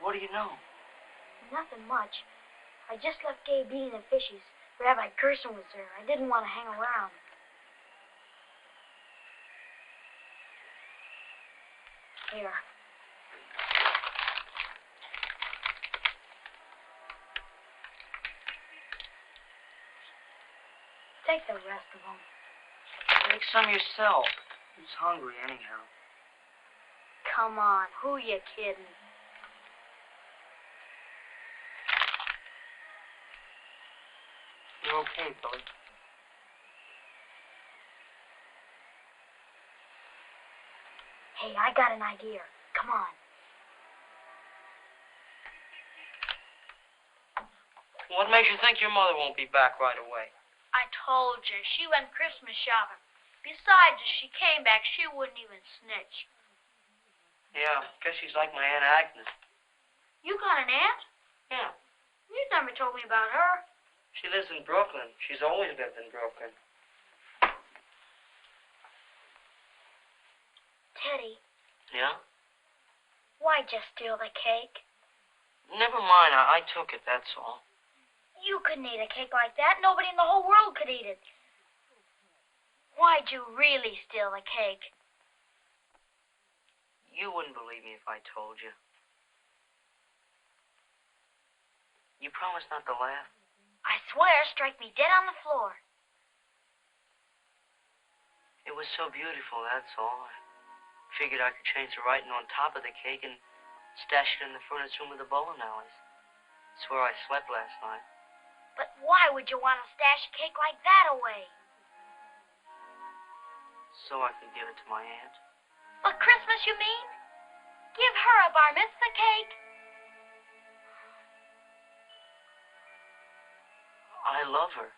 What do you know? Nothing much. I just left Gabe eating the fishies. Rabbi Gerson was there. I didn't want to hang around. Here. Take the rest of them. Take some yourself. Who's hungry anyhow? Come on, who you kidding? You're okay, Billy. Hey, I got an idea. Come on. What makes you think your mother won't be back right away? I told you, she went Christmas shopping. Besides, if she came back, she wouldn't even snitch. Yeah, guess she's like my Aunt Agnes. You got an aunt? Yeah. You never told me about her. She lives in Brooklyn. She's always lived in Brooklyn. Teddy, Yeah? why'd you steal the cake? Never mind, I took it, that's all. You couldn't eat a cake like that. Nobody in the whole world could eat it. Why'd you really steal the cake? You wouldn't believe me if I told you. You promise not to laugh? I swear, strike me dead on the floor. It was so beautiful, that's all. I figured I could change the writing on top of the cake and stash it in the furnace room of the bowling alleys. It's where I slept last night. But why would you want to stash a cake like that away? So I could give it to my aunt. For Christmas, you mean? Give her a bar mitzvah cake? I love her.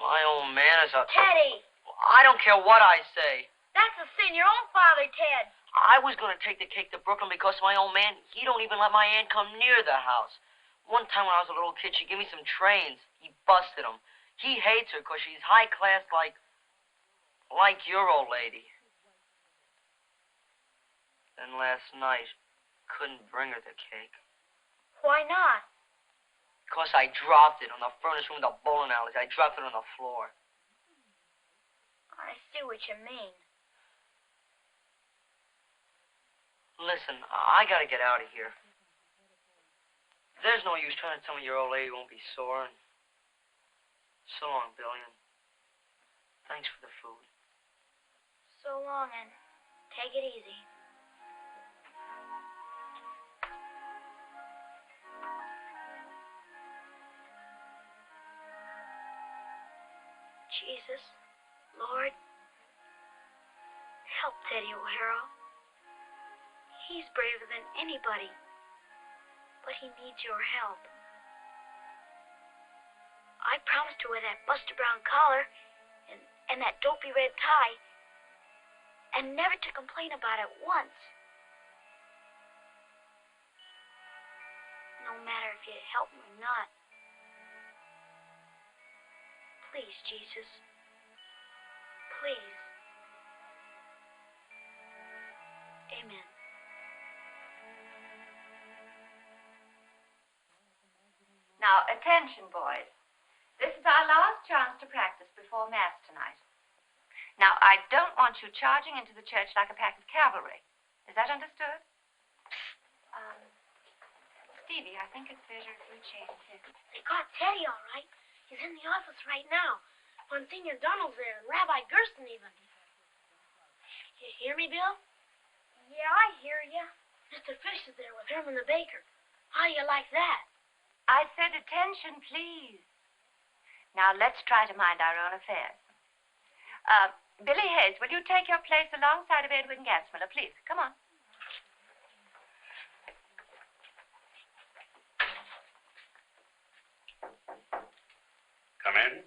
My old man is a... Teddy! I don't care what I say. That's a sin. Your own father, Ted. I was going to take the cake to Brooklyn because my old man, he don't even let my aunt come near the house. One time when I was a little kid, she gave me some trains. He busted them. He hates her because she's high class like your old lady. Then last night, couldn't bring her the cake. Why not? Because I dropped it on the furnace room of the bowling alleys. I dropped it on the floor. I see what you mean. Listen, I gotta get out of here. There's no use trying to tell me your old lady won't be sore. And so long, Billy, and thanks for the food. So long, and take it easy. Jesus, Lord, help Teddy O'Hara. He's braver than anybody, but he needs your help. I promised to wear that Buster Brown collar and that dopey red tie, and never to complain about it once. No matter if you help me or not. Please, Jesus. Please. Amen. Now, attention, boys. This is our last chance to practice before Mass tonight. Now, I don't want you charging into the church like a pack of cavalry. Is that understood? Stevie, I think it's better if we change here. They got Teddy all right. He's in the office right now. Monsignor Donald's there, and Rabbi Gerson even. You hear me, Bill? Yeah, I hear you. Mr. Fish is there with Herman the baker. How do you like that? I said attention, please. Now, let's try to mind our own affairs. Billy Hayes, will you take your place alongside of Edwin Gansmiller, please? Come on. Come in.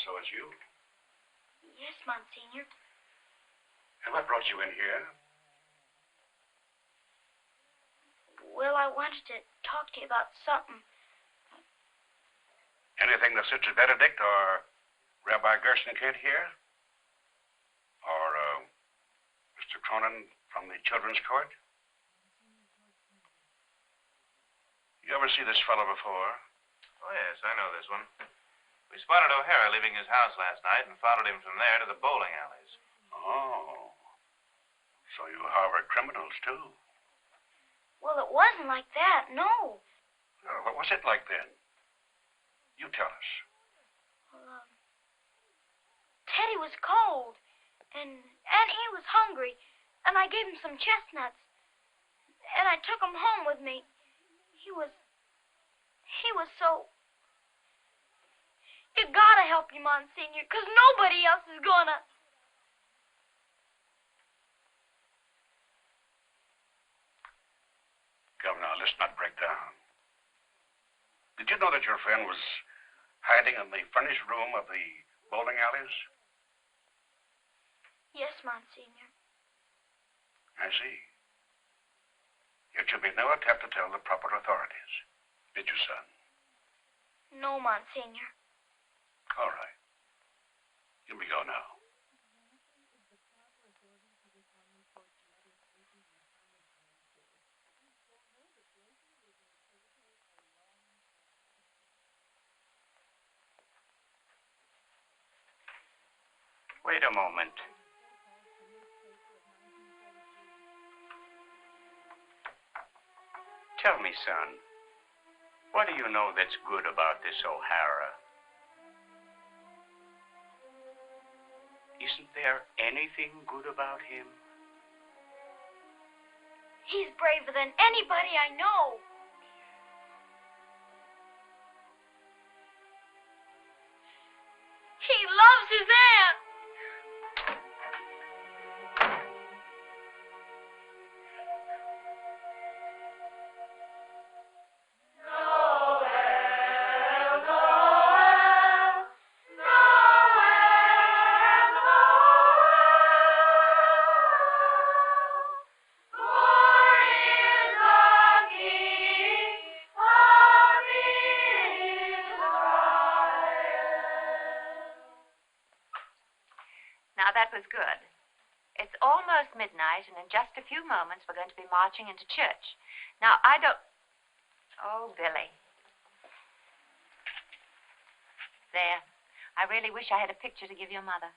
So it's you. Yes, Monsignor. And what brought you in here? I wanted to talk to you about something. Anything that Sister Benedict or Rabbi Gerson can't hear? Or Mr. Cronin from the Children's Court? You ever see this fellow before? Oh, yes, I know this one. We spotted O'Hara leaving his house last night and followed him from there to the bowling alleys. Oh. So you harbor criminals, too? Well, it wasn't like that, no. What was it like then? You tell us. Well, Teddy was cold, and he was hungry, and I gave him some chestnuts, and I took him home with me. He was so... You gotta help him, Monsignor, 'cause nobody else is gonna... Governor, let's not break down. Did you know that your friend was hiding in the furnished room of the bowling alleys? Yes, Monsignor. I see. Yet you made no attempt to tell the proper authorities, did you, son? No, Monsignor. All right. You may go now. Wait a moment. Tell me, son, what do you know that's good about this O'Hara? Isn't there anything good about him? He's braver than anybody I know. He loves his aunt. Now, that was good. It's almost midnight, and in just a few moments, we're going to be marching into church. Now, I don't... Oh, Billy. There. I really wish I had a picture to give your mother.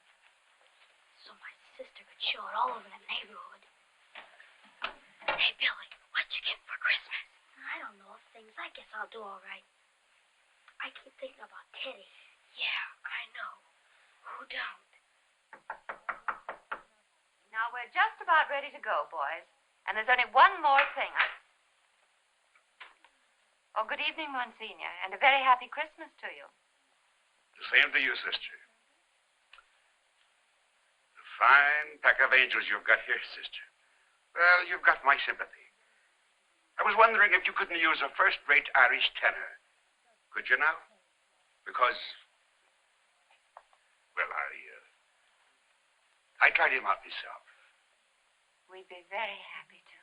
So my sister could show it all over the neighborhood. Hey, Billy, what you get for Christmas? I don't know things. I guess I'll do all right. I keep thinking about Teddy. Yeah, I know. Who don't? Now, we're just about ready to go, boys. And there's only one more thing. Oh, good evening, Monsignor, and a very happy Christmas to you. The same to you, sister. A fine pack of angels you've got here, sister. Well, you've got my sympathy. I was wondering if you couldn't use a first-rate Irish tenor. Could you now? Because, well, I tried him out myself. We'd be very happy to.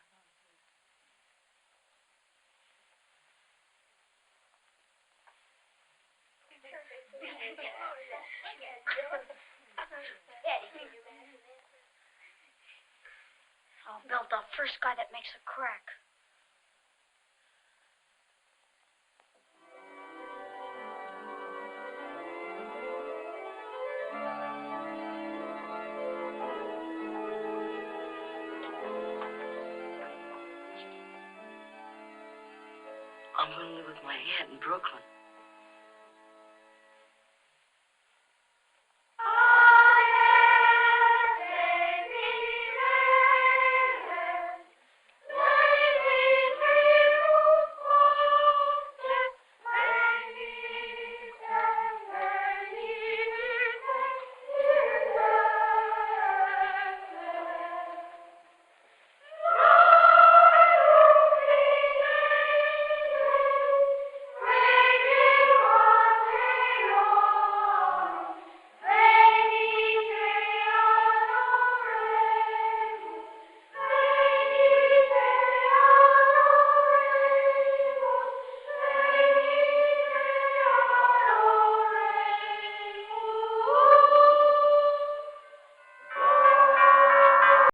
I'll melt the first guy that makes a crack. I'm going to live with my aunt in Brooklyn.